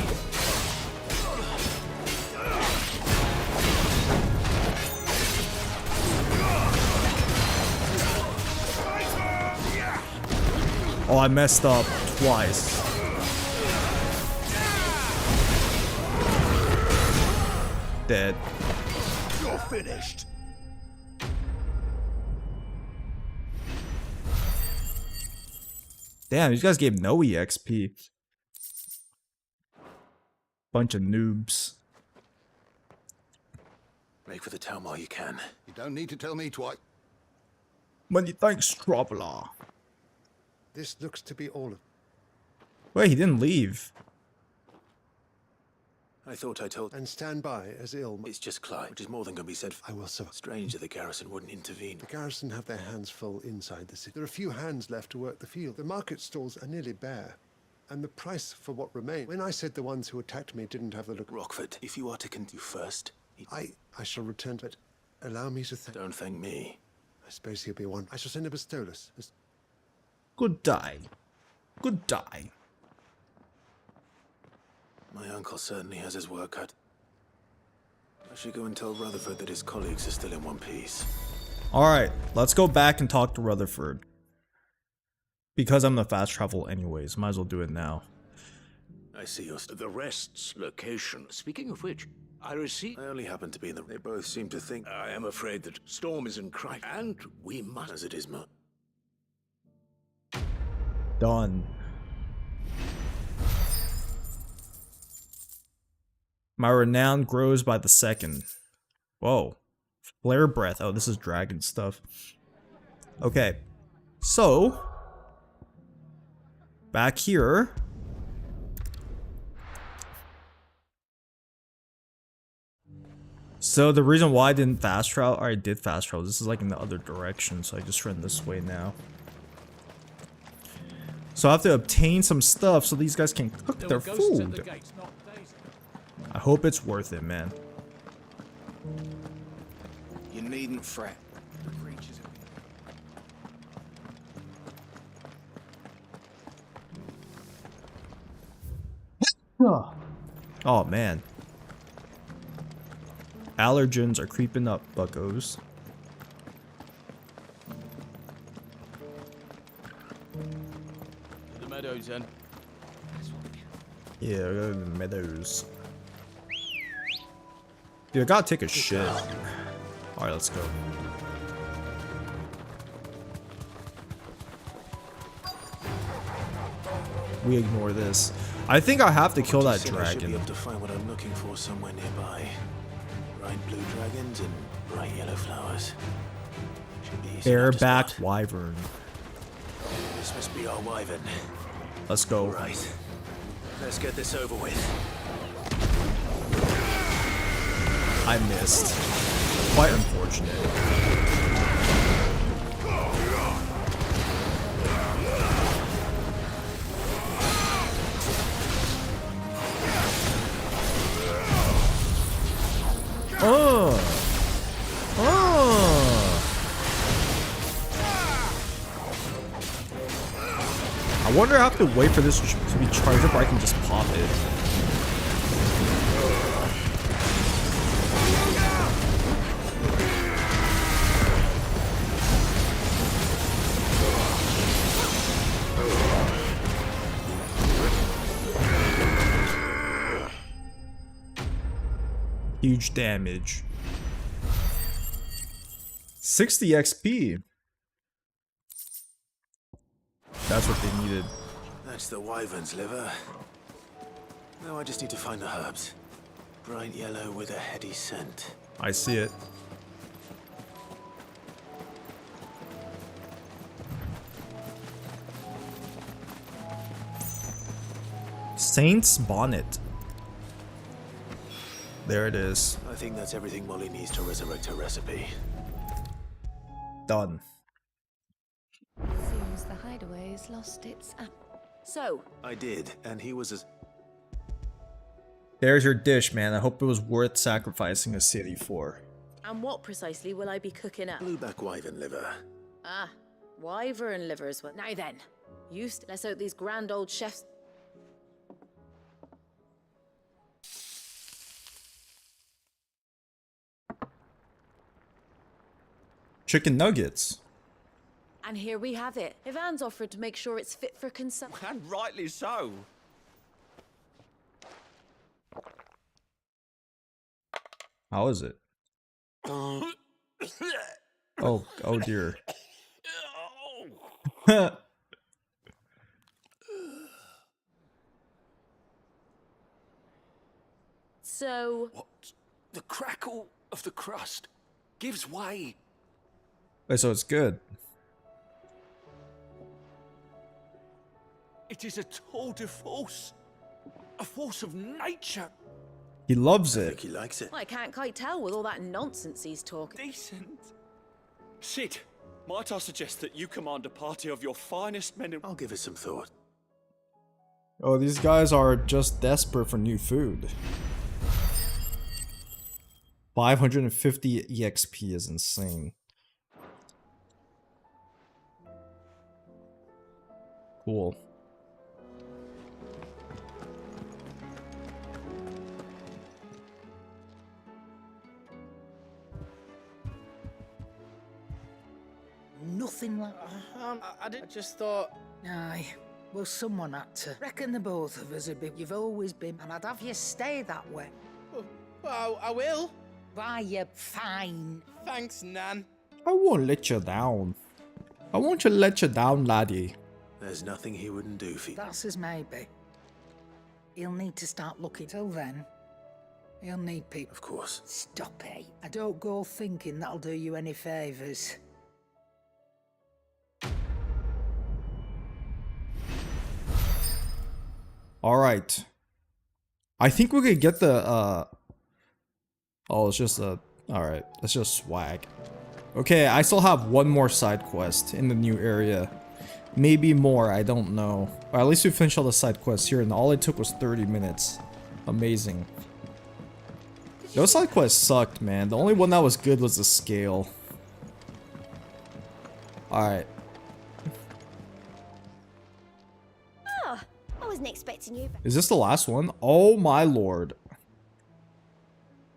Oh, I messed up twice. Dead. You're finished. Damn, these guys gave no EXP. Bunch of noobs. Make for the town while you can. You don't need to tell me twice. Many thanks, traveler. This looks to be all of. Wait, he didn't leave. I thought I told. And stand by as ill. It's just Clyde, which is more than can be said. I will survive. Strange that the garrison wouldn't intervene. The garrison have their hands full inside the city. There are few hands left to work the field. The market stalls are nearly bare. And the price for what remains. When I said the ones who attacked me didn't have the look. Rockford, if you are to continue first. I shall return to it. Allow me to thank. Don't thank me. I suppose he'll be one. I shall send a Bastolus. Good day. Good day. My uncle certainly has his work cut. I should go and tell Rutherford that his colleagues are still in one piece. Alright, let's go back and talk to Rutherford. Because I'm the fast travel anyways, might as well do it now. I see your The rest's location. Speaking of which, I received... I only happen to be in the... They both seem to think... I am afraid that Storm is in crisis, and we must... As it is, Mark. Done. My renown grows by the second. Whoa. Flare breath. Oh, this is dragon stuff. Okay. So. Back here. So the reason why I didn't fast travel, or I did fast travel, this is like in the other direction, so I just run this way now. So I have to obtain some stuff so these guys can cook their food. I hope it's worth it, man. You needn't fret. Oh, man. Allergens are creeping up, buckos. The meadows, then. Yeah, we're going to the meadows. Dude, I gotta take a shit. Alright, let's go. We ignore this. I think I have to kill that I should be dragon. able to find what I'm looking for somewhere nearby. Bright blue dragons and bright yellow flowers. Should be easy enough to Bareback spot. wyvern. This must be our wyvern. Let's go. Right. Let's get this over with. I missed. Quite unfortunate. Oh! Oh! I wonder if I have to wait for this to be charged up or I can just pop it. Huge damage. 60 XP. That's what they needed. That's the wyvern's liver. Now I just need to find the herbs. Bright yellow with a heady scent. I see it. Saint's Bonnet. There it is. I think that's everything Molly needs to resurrect her recipe. Done. Seems the hideaway's lost its So, I did, and he was as... There's your dish, man. I hope it was worth sacrificing a city for. and what precisely will I be cooking up? Blueback wyvern liver. Ah, wyvern livers. Well, now then, let's hope these grand old chefs. Chicken nuggets. And here we have it. Ivan's offered to make sure it's fit for consumption. And rightly so. How is it? Oh, oh dear. So... What? The crackle of the crust gives way. Wait, so it's good. It is a tour de force. A force of nature. He loves I it. think he likes it. I can't quite tell with all that nonsense he's talking. Decent. Sid, might I suggest that you command a party of your finest men and... I'll give it some thought. Oh, these guys are just desperate for new food. 550 EXP is insane. Cool. Nothing like I just thought... Aye. Well, someone had to. Reckon the both of us would be. You've always been, and I'd have you stay that way. Well, I will. Why, you're fine. Thanks, Nan. I won't let you down. I won't you let you down, laddie. There's nothing he wouldn't do for you. That's as maybe. He'll need to start looking. Till then, he'll need people. Of course. Stop it. I don't go thinking that'll do you any favours. Alright. I think we could get the, Oh, it's just a... Alright, let's just swag. Okay, I still have one more side quest in the new area. Maybe more, I don't know. Or at least we finished all the side quests here, and all it took was 30 minutes. Amazing. Those side quests sucked, man. The only one that was good was the scale. Alright. Oh, I wasn't expecting you. Is this the last one? Oh my lord.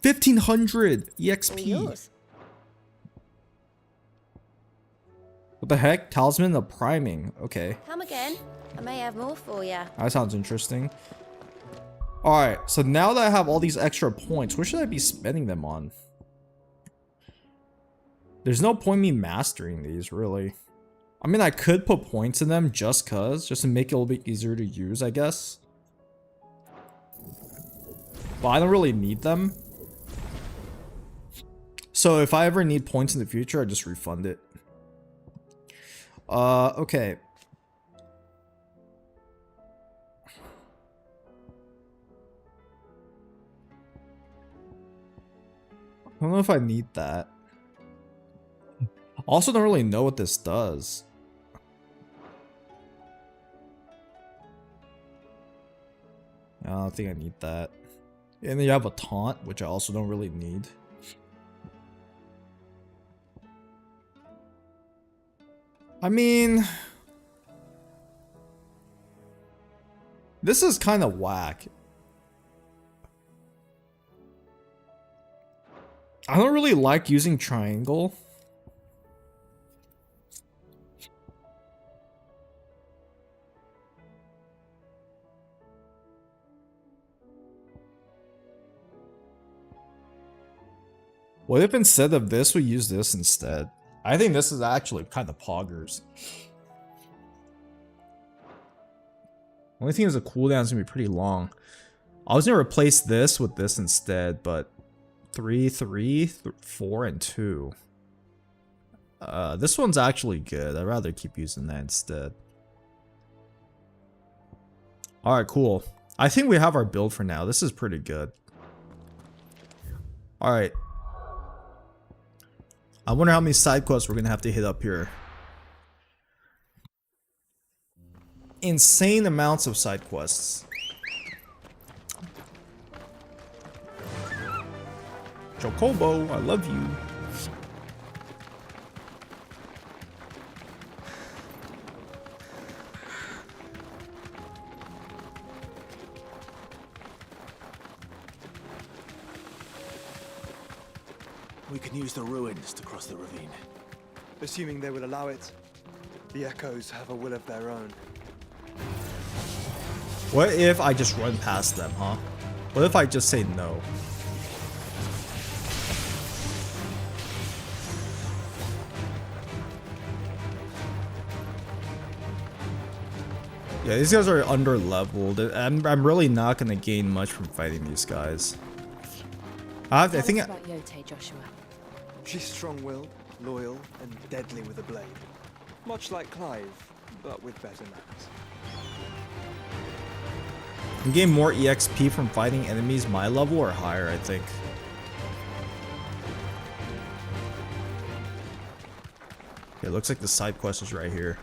1500 EXP. What the heck? Talisman of priming. Okay. Come again. I may have more for ya. That sounds interesting. Alright, so now that I have all these extra points, what should I be spending them on? There's no point me mastering these, really. I mean, I could put points in them just to make it a little bit easier to use, I guess. But I don't really need them. So if I ever need points in the future, I just refund it. Okay. I don't know if I need that. Also don't really know what this does. I don't think I need that. And then you have a taunt, which I also don't really need. I mean, this is kind of whack. I don't really like using triangle. What if instead of this, we use this instead? I think this is actually kind of poggers. Only thing is the cooldown is gonna be pretty long. I was gonna replace this with this instead, but 3, 3, 4, and 2. This one's actually good. I'd rather keep using that instead. Alright, cool. I think we have our build for now. This is pretty good. Alright. I wonder how many side quests we're gonna have to hit up here. Insane amounts of side quests. Chocobo, I love you. We can use the ruins to cross the ravine. Assuming they will allow it. The echoes have a will of their own. What if I just run past them, huh? What if I just say no? Yeah, these guys are under leveled. I'm really not gonna gain much from fighting these guys. I think about Yote, Joshua. She's strong-willed, loyal, and deadly with a blade. Much like Clive, but with better manners. you gain more EXP from fighting enemies my level or higher, I think. Okay, looks like the side quest is right here.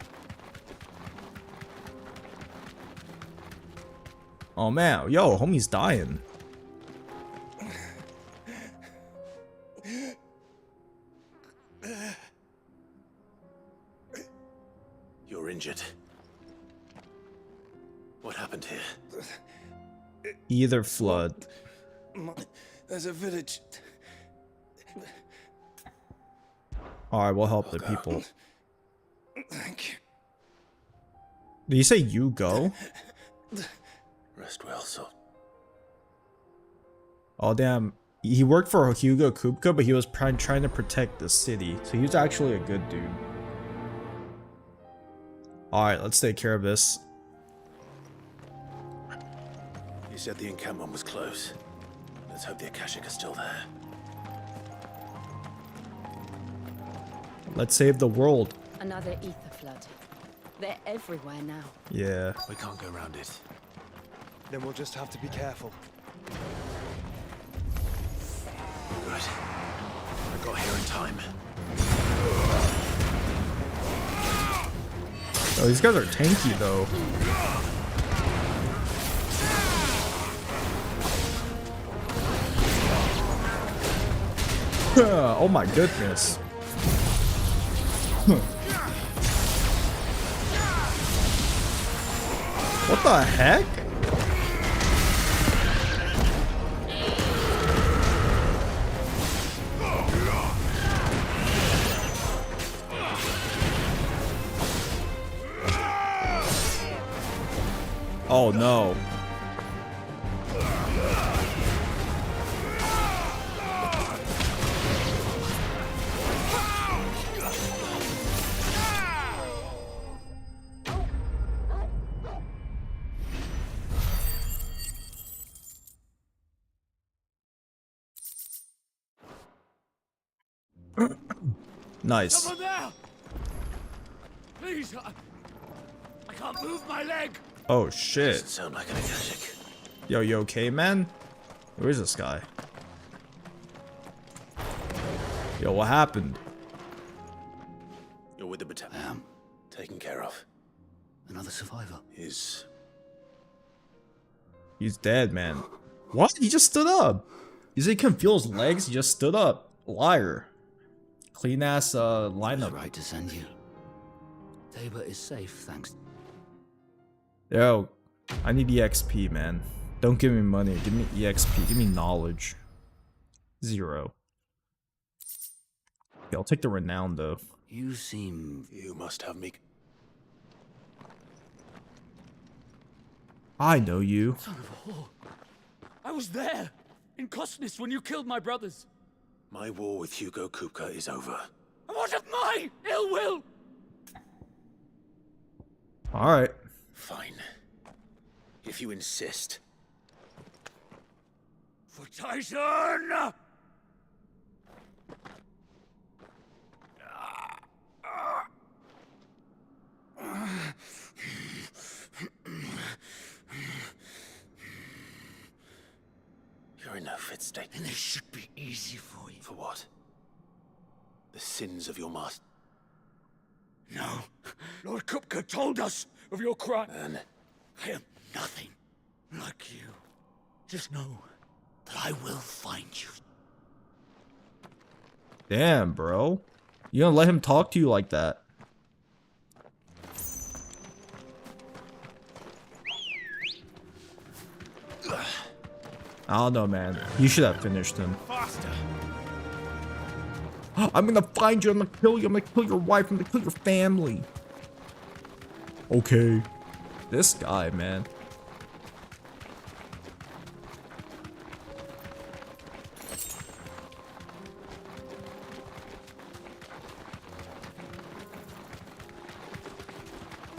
Oh man, yo, homie's dying. You're injured. What happened here? Either flood. There's a village. Alright, we'll help the people. Thank you. Did you say you go? Rest well, so. Oh damn. He worked for Hugo Kupka, but he was trying to protect the city. So he was actually a good dude. Alright, let's take care of this. You said the encampment was close. Let's hope the Akashic are still there. Let's save the world. Another ether flood. They're everywhere now. Yeah. We can't go around it. Then we'll just have to be careful. Good. I got here in time. Oh, these guys are tanky though. Oh my goodness. What the heck? Oh no. Nice. Someone there! Please, I can't move my leg. Oh shit. Doesn't sound like an Akashic. Yo, you okay, man? Where is this guy? Yo, what happened? You're with the battalion. I am. Taken care of. Another survivor. Is He's dead, man. What? He just stood up. You say he couldn't feel his legs? He just stood up. Liar. Clean ass lineup. Right to send you. Tabor is safe, thanks. Yo, I need EXP, man. Don't give me money. Give me EXP. Give me knowledge. 0. Yeah, I'll take the renown though. You seem... You must have me. I know you. Son of a whore. I was there, in Kosnis, when you killed my brothers. My war with Hugo Kupka is over. And what of my ill will? Alright. Fine. If you insist. For Tyson! You're in no fit state. And this should be easy for you. For what? The sins of your master. No. Lord Kupka told us of your crime. Then I am nothing like you. Just know that I will find you. Damn, bro. You gonna let him talk to you like that? I don't know, man. You should have finished him. Faster. I'm gonna find you. I'm gonna kill you. I'm gonna kill your wife. I'm gonna kill your family. Okay. This guy, man.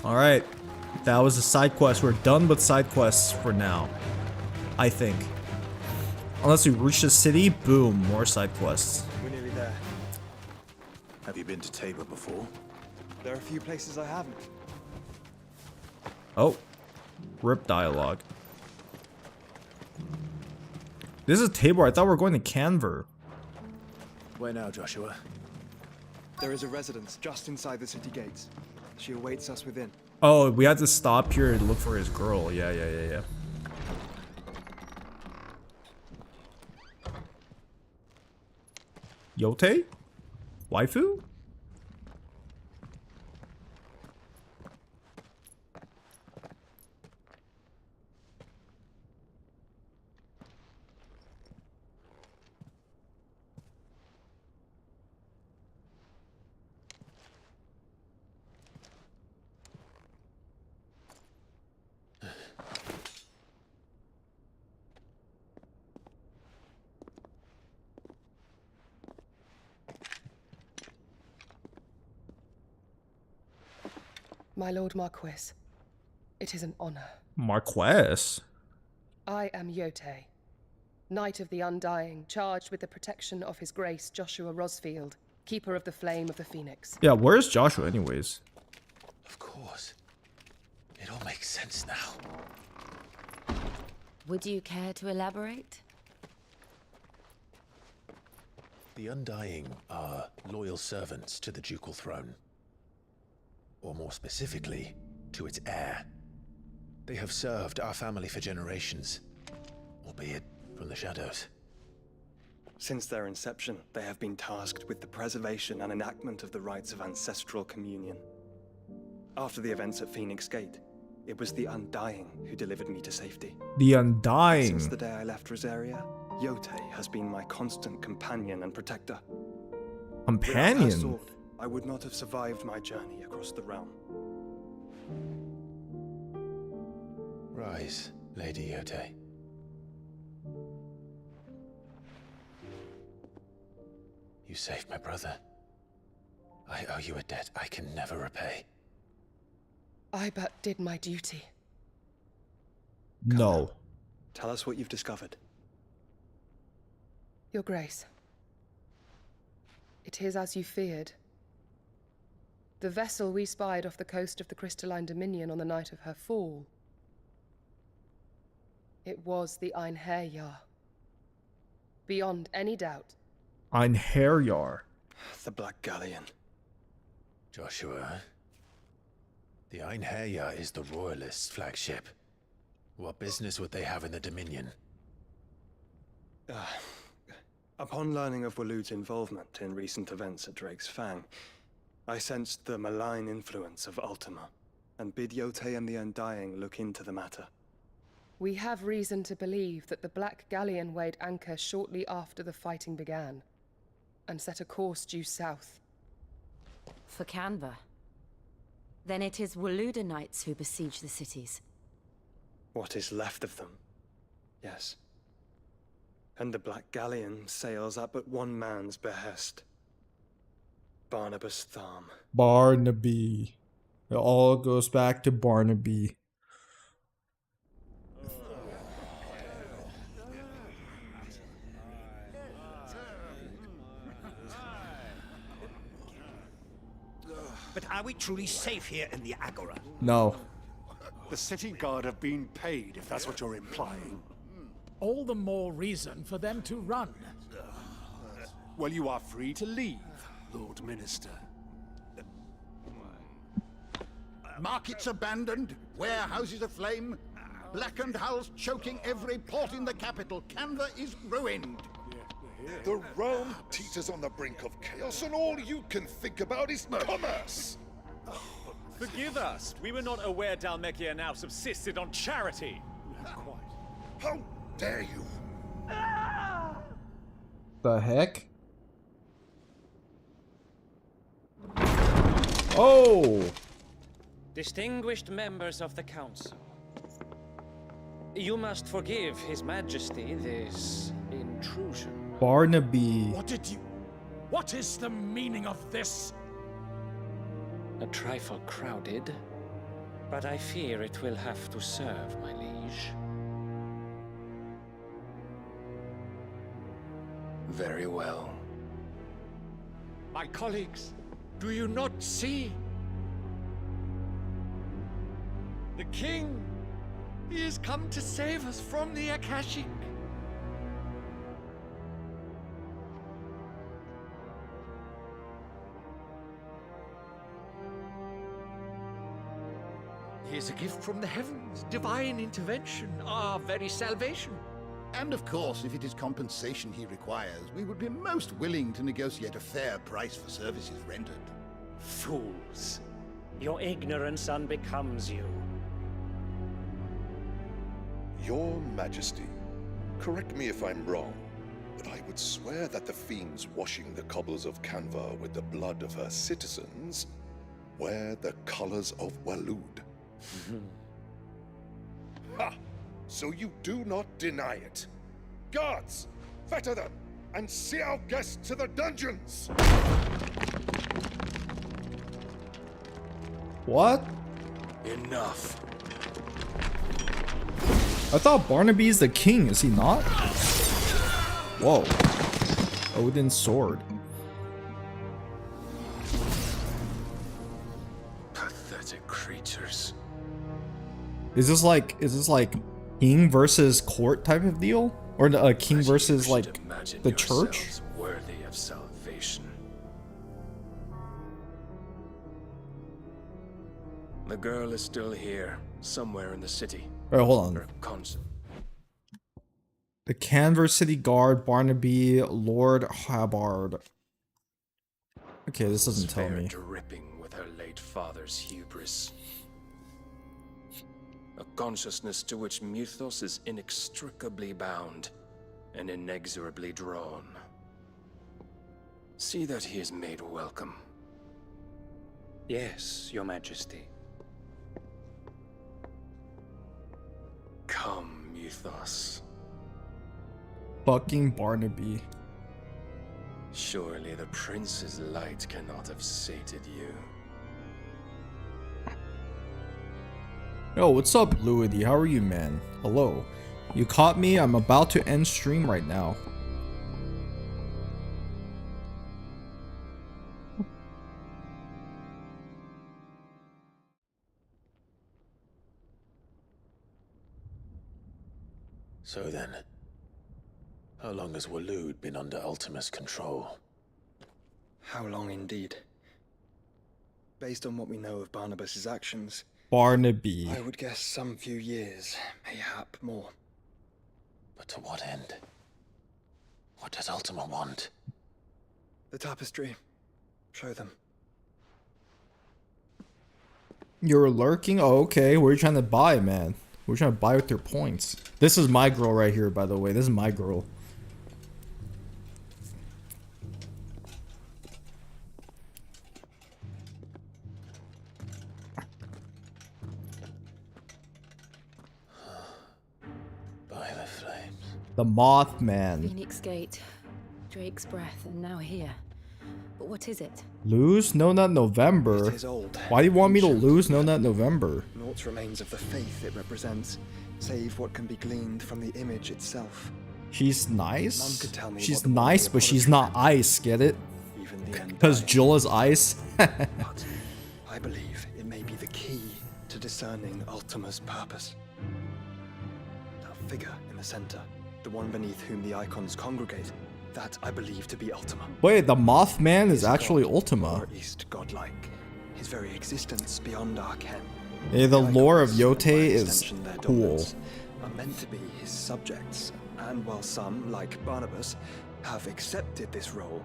Alright. That was a side quest. We're done with side quests for now. I think. Unless we reach the city, boom, more side quests. We're nearly there. have you been to Tabor before? There are a few places I haven't. Oh. Rip dialogue. This is Tabor. I thought we were going to Canver. Where now, Joshua? There is a residence just inside the city gates. She awaits us within. Oh, we had to stop here to look for his girl. Yeah. Yote? Waifu? My Lord Marquis, it is an honor. Marquess? I am Yote, Knight of the Undying, charged with the protection of His Grace Joshua Rosfield, Keeper of the Flame of the Phoenix. Yeah, where's Joshua anyways? Of course. It all makes sense now. Would you care to elaborate? The Undying are loyal servants to the ducal throne. Or more specifically, to its heir. They have served our family for generations, albeit from the shadows. Since their inception, they have been tasked with the preservation and enactment of the rites of ancestral communion. After the events at Phoenix Gate, it was the Undying who delivered me to safety. The Undying? Since the day I left Rosaria, Yote has been my constant companion and protector. Companion? Without her sword, I would not have survived my journey across the realm. Rise, Lady Yote. You saved my brother. I owe you a debt I can never repay. I but did my duty. No. Tell us what you've discovered. Your Grace. It is as you feared. The vessel we spied off the coast of the Crystalline Dominion on the night of her fall. It was the Einherjar. Beyond any doubt. Einherjar. The Black Galleon. Joshua, the Einherjar is the Royalists' flagship. What business would they have in the Dominion? Upon learning of Waloed's involvement in recent events at Drake's Fang, I sensed the malign influence of Ultima, and bid Yotei and the Undying look into the matter. We have reason to believe that the Black Galleon weighed anchor shortly after the fighting began, and set a course due south. For Canva. Then it is Waloeda knights who besiege the cities. What is left of them, yes. And the Black Galleon sails at but one man's behest. Barnabas Tharm. Barnaby. It all goes back to Barnaby. But are we truly safe here in the Agora? No. The city guard have been paid, if that's what you're implying. All the more reason for them to run. Well, you are free to leave, Lord Minister. Markets abandoned, warehouses aflame, blackened hulls choking every port in the capital. Canva is ruined. The realm teeters on the brink of chaos, and all you can think about is commerce! Forgive us. We were not aware Dhalmekia now subsisted on charity. How dare you? The heck? Oh! Distinguished members of the council, you must forgive His Majesty this intrusion. Barnaby. What is the meaning of this? A trifle crowded, but I fear it will have to serve, my liege. Very well. My colleagues, do you not see? The king! He has come to save us from the Akashic. He is a gift from the heavens, divine intervention, our very salvation. And of course, if it is compensation he requires, we would be most willing to negotiate a fair price for services rendered. Fools. Your ignorance unbecomes you. Your Majesty, correct me if I'm wrong, but I would swear that the fiends washing the cobbles of Canva with the blood of her citizens wear the colors of Waloed. Ha! So you do not deny it. Guards, fetter them, and see our guests to the dungeons! What? Enough. I thought Barnaby is the king, is he not? Whoa. Odin's sword. Pathetic creatures. Is this like king versus court type of deal? Or a king versus like the church? Worthy of salvation. The girl is still here, somewhere in the city. Alright, hold on. The Canver City Guard, Barnaby, Lord Habard. Okay, this doesn't tell me. Dripping with her late father's hubris. A consciousness to which Mythos is inextricably bound and inexorably drawn. See that he is made welcome. Yes, Your Majesty. Come, Mythos. Fucking Barnaby. Surely the prince's light cannot have sated you. Yo, what's up, Luidi? How are you, man? Hello. You caught me? I'm about to end stream right now. So then, how long has Waloed been under Ultima's control? How long indeed? Based on what we know of Barnabas's actions, Barnaby. I would guess some few years, mayhap more. But to what end? What does Ultima want? The tapestry. Show them. You're lurking? Oh, okay. What are you trying to buy, man? We're trying to buy with your points. This is my girl right here, by the way. This is my girl. By the flames. The Mothman. Phoenix Gate, Drake's Breath, and now here. But what is it? Lose? No, not November. It is old. Why do you want me to lose? No, not November. Naught remains of the faith it represents, save what can be gleaned from the image itself. She's None nice. could tell me She's what the nice, but she's not ice. Get it? Because Jill is ice. But I believe it may be the key to discerning Ultima's purpose. That figure in the center, the one beneath whom the icons congregate, that I believe to be Ultima. Wait, the Mothman is actually Ultima. Or at least godlike. His very existence beyond our ken. Hey, the lore of Yote by is extension, their cool. dominance, are meant to be his subjects, and while some, like Barnabas, have accepted this role,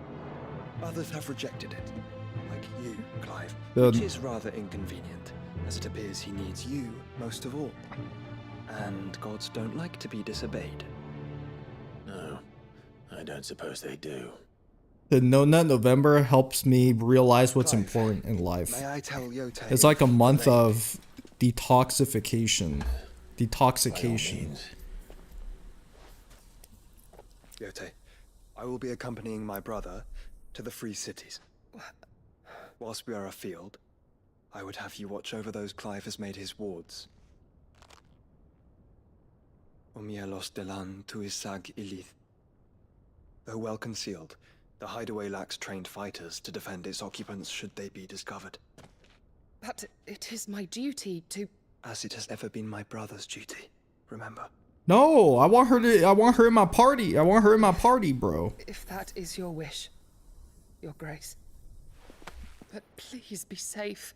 others have rejected it. Like you, Clive, which is rather inconvenient, as it appears he needs you most of all. And gods don't like to be disobeyed. No, I don't suppose they do. The No Nut November helps me realize what's important in life. May I tell Yote? It's like a month of detoxification. Detoxification. Yote, I will be accompanying my brother to the Free Cities. Whilst we are afield, I would have you watch over those Clive has made his wards. Omielos delan tuisag ilith. Though well concealed, the hideaway lacks trained fighters to defend its occupants should they be discovered. But it is my duty to... As it has ever been my brother's duty, remember? No, I want her in my party. I want her in my party, bro. If that is your wish, Your Grace. But please be safe.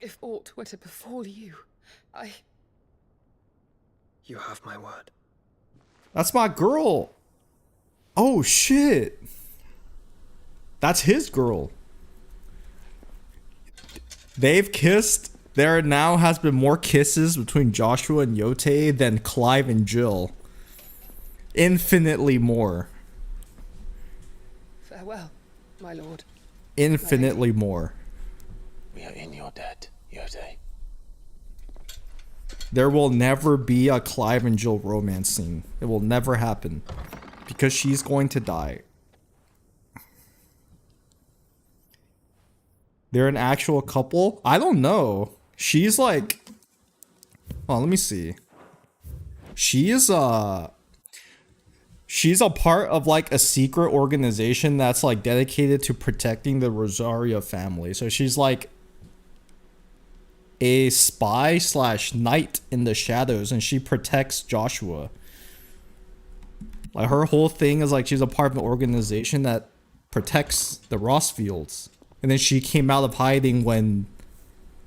If aught were to befall you, You have my word. That's my girl. Oh, shit. That's his girl. They've kissed. There now has been more kisses between Joshua and Yote than Clive and Jill. Infinitely more. Farewell, my lord. Infinitely more. We are in your debt, Yote. There will never be a Clive and Jill romance scene. It will never happen. Because she's going to die. They're an actual couple? I don't know. She's like... Oh, let me see. She's a part of like a secret organization that's like dedicated to protecting the Rosario family. So she's like a spy / knight in the shadows, and she protects Joshua. Like her whole thing is like she's a part of an organization that protects the Rossfields. And then she came out of hiding when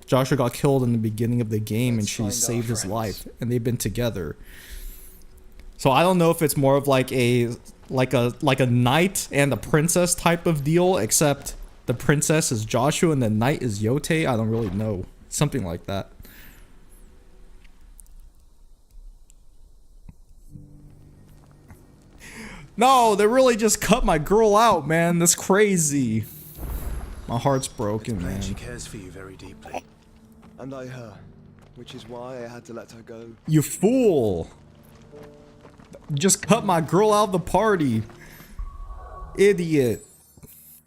Joshua got killed in the beginning of the game, and she saved his life, and they've been together. So I don't know if it's more of like a knight and a princess type of deal, except the princess is Joshua and the knight is Yote. I don't really know. Something like that. No, they really just cut my girl out, man. That's crazy. My heart's broken, man. She cares for you very deeply. And I her, which is why I had to let her go. You fool. You just cut my girl out of the party. Idiot.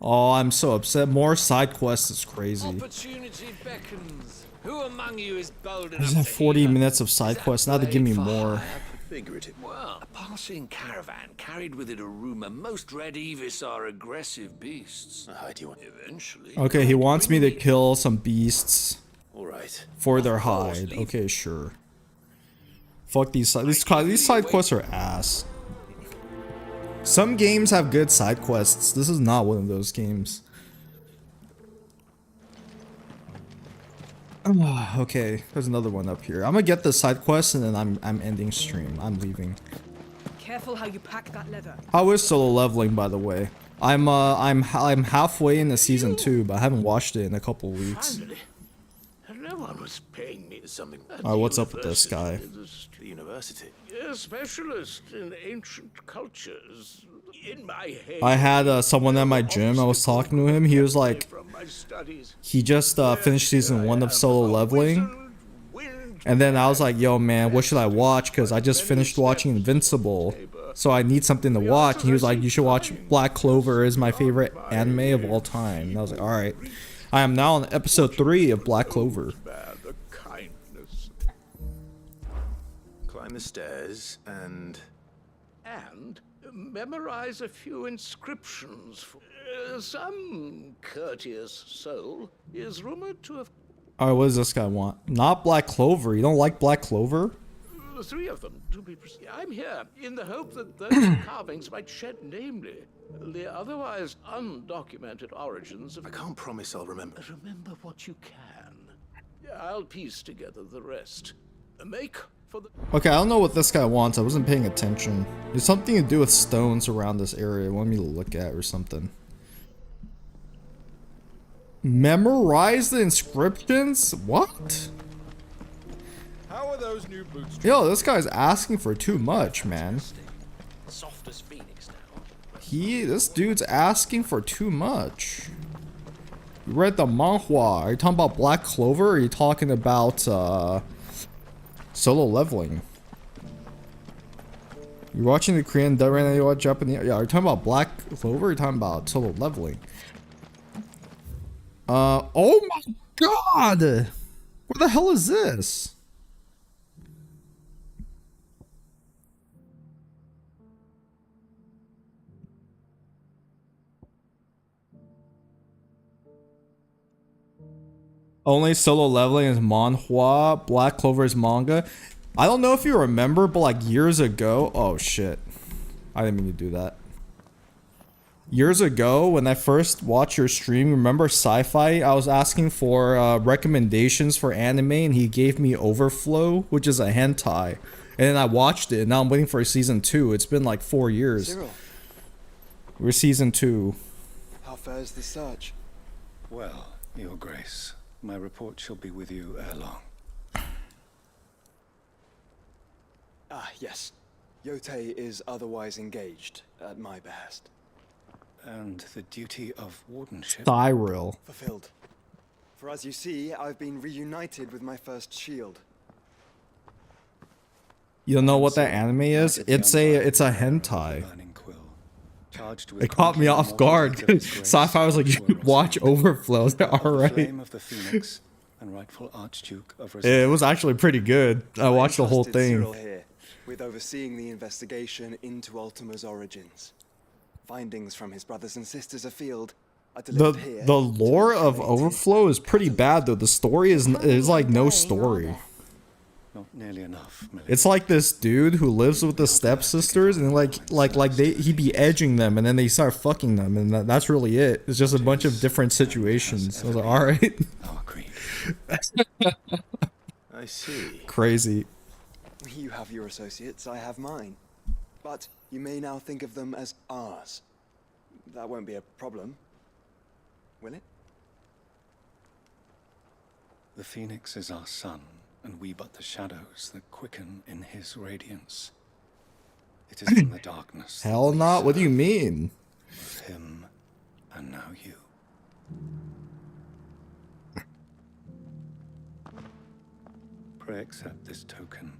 Oh, I'm so upset. More side quests is crazy. Opportunity beckons. Who among you is bold I enough just have 40 minutes of side quests. Now they give me more. Figurative. Well, a passing caravan carried with it a rumor most red Evis are aggressive beasts. Eventually. Okay, he wants me to kill some beasts. All right. For their hide. Okay, sure. Fuck these side quests are ass. Some games have good side quests. This is not one of those games. Okay, there's another one up here. I'm gonna get the side quest and then I'm ending stream. I'm leaving. Careful how you pack that leather. How is solo leveling, by the way? I'm halfway into season 2, but I haven't watched it in a couple weeks. Finally. No one was paying me something. Alright, what's up with this guy? The university. A specialist in ancient cultures. In my head. I had someone at my gym. I was talking to him. He was like, he just finished season 1 of solo leveling, and then I was like, yo man, what should I watch? Because I just finished watching Invincible, so I need something to watch. And he was like, you should watch Black Clover. Is my favorite anime of all time. And I was like, all right. I am now on episode 3 of Black Clover. Climb the stairs and memorize a few inscriptions. Some courteous soul is rumored to have. Alright, what does this guy want? Not Black Clover. You don't like Black Clover? 3 of them, to be precise. I'm here in the hope that those carvings might shed namely the otherwise undocumented origins of. I can't promise I'll remember. Remember what you can. I'll piece together the rest. Make for the. Okay, I don't know what this guy wants. I wasn't paying attention. There's something to do with stones around this area. Want me to look at or something. Memorize the inscriptions? What? How are those new boots? Yo, this guy's asking for too much, man. Soft as Phoenix now. This dude's asking for too much. You read the manhwa. Are you talking about Black Clover, or are you talking about solo leveling? You're watching the Korean dub right now, you watch Japanese. Yeah, are you talking about Black Clover, or are you talking about solo leveling? Oh my god! What the hell is this? Only solo leveling is manhwa, Black Clover is manga. I don't know if you remember, but like years ago, oh shit. I didn't mean to do that. Years ago, when I first watched your stream, remember Sci-Fi? I was asking for recommendations for anime, and he gave me Overflow, which is a hentai. And then I watched it, and now I'm waiting for season 2. It's been like 4 years. Cyril. We're season 2. How fares the search? Well, Your Grace, my report shall be with you ere long. Ah, yes. Yotei is otherwise engaged, at my behest. And the duty of wardenship? Cyril. Fulfilled. For as you see, I've been reunited with my first shield. You don't know what that anime is? It's a hentai. It caught me off guard. Sci-Fi was like, you watch Overflow. I was like, alright. It was actually pretty good. I watched the whole thing. Cyril here, with overseeing the investigation into Ultima's origins. Findings from his brothers and sisters afield are delivered here. The lore of Overflow is pretty bad though. The story is like no story. Not nearly enough. It's like this dude who lives with the stepsisters, and he'd be edging them, and then they start fucking them, and that's really it. It's just a bunch of different situations. I was like, all right. I see. Crazy. You have your associates, I have mine. But you may now think of them as ours. That won't be a problem, will it? The Phoenix is our sun, and we but the shadows that quicken in his radiance. It is from the darkness. Hell not. What do you mean? Of him, and now you. Pray accept this token.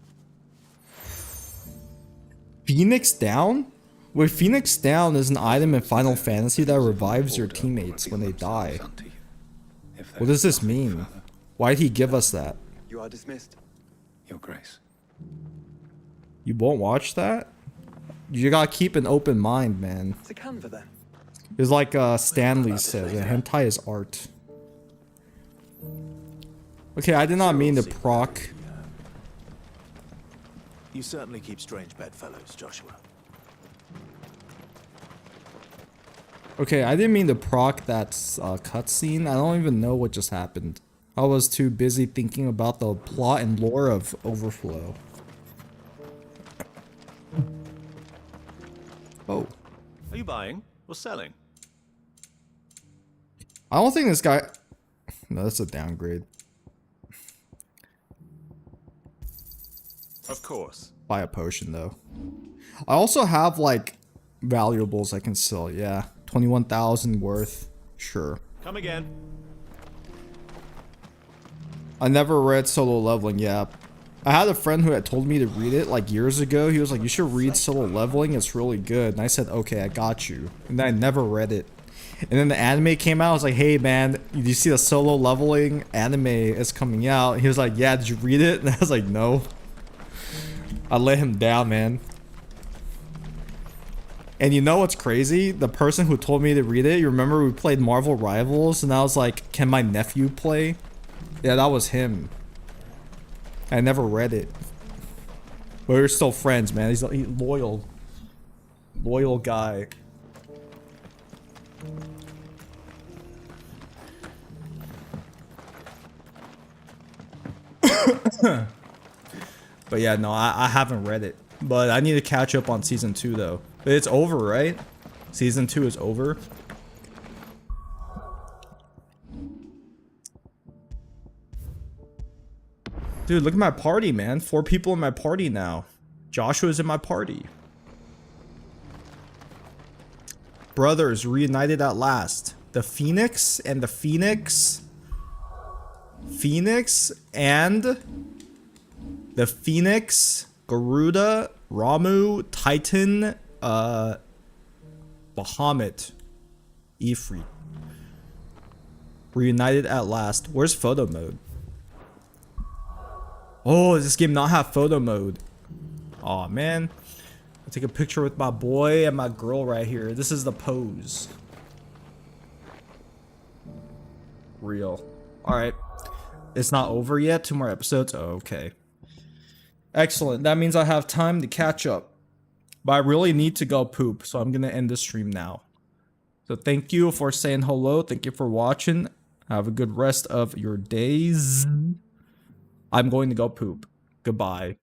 Phoenix Down? Wait, Phoenix Down is an item in Final Fantasy that revives your teammates when they die. What does this mean? Why'd he give us that? You are dismissed. Your Grace. You won't watch that? You gotta keep an open mind, man. It's a Canva then. It's like Stanley said, hentai is art. Okay, I did not mean to proc. You certainly keep strange bedfellows, Joshua. Okay, I didn't mean to proc that cutscene. I don't even know what just happened. I was too busy thinking about the plot and lore of Overflow. Oh. Are you buying or selling? I don't think this guy... No, that's a downgrade. Of course. Buy a potion, though. I also have, like, valuables I can sell, yeah. 21,000 worth. Sure. Come again. I never read Solo Leveling, yeah. I had a friend who had told me to read it, like, years ago. He was like, you should read Solo Leveling, it's really good. And I said, okay, I got you. And then I never read it. And then the anime came out. I was like, hey, man, did you see the Solo Leveling anime is coming out? He was like, yeah, did you read it? And I was like, no. I let him down, man. And you know what's crazy? The person who told me to read it, you remember we played Marvel Rivals? And I was like, can my nephew play? Yeah, that was him. I never read it. But we're still friends, man. He's loyal. Loyal guy. But yeah, no, I haven't read it. But I need to catch up on season 2 though. But it's over, right? Season 2 is over. Dude, look at my party, man. 4 people in my party now. Joshua's in my party. Brothers reunited at last. The Phoenix and the Phoenix. Phoenix and the Phoenix, Garuda, Ramu, Titan, Bahamut, Ifrit. Reunited at last. Where's photo mode? Oh, does this game not have photo mode? Aw, man. I'll take a picture with my boy and my girl right here. This is the pose. Real. Alright. It's not over yet? 2 more episodes? Oh, okay. Excellent. That means I have time to catch up. But I really need to go poop, so I'm going to end the stream now. So thank you for saying hello. Thank you for watching. Have a good rest of your days. I'm going to go poop. Goodbye.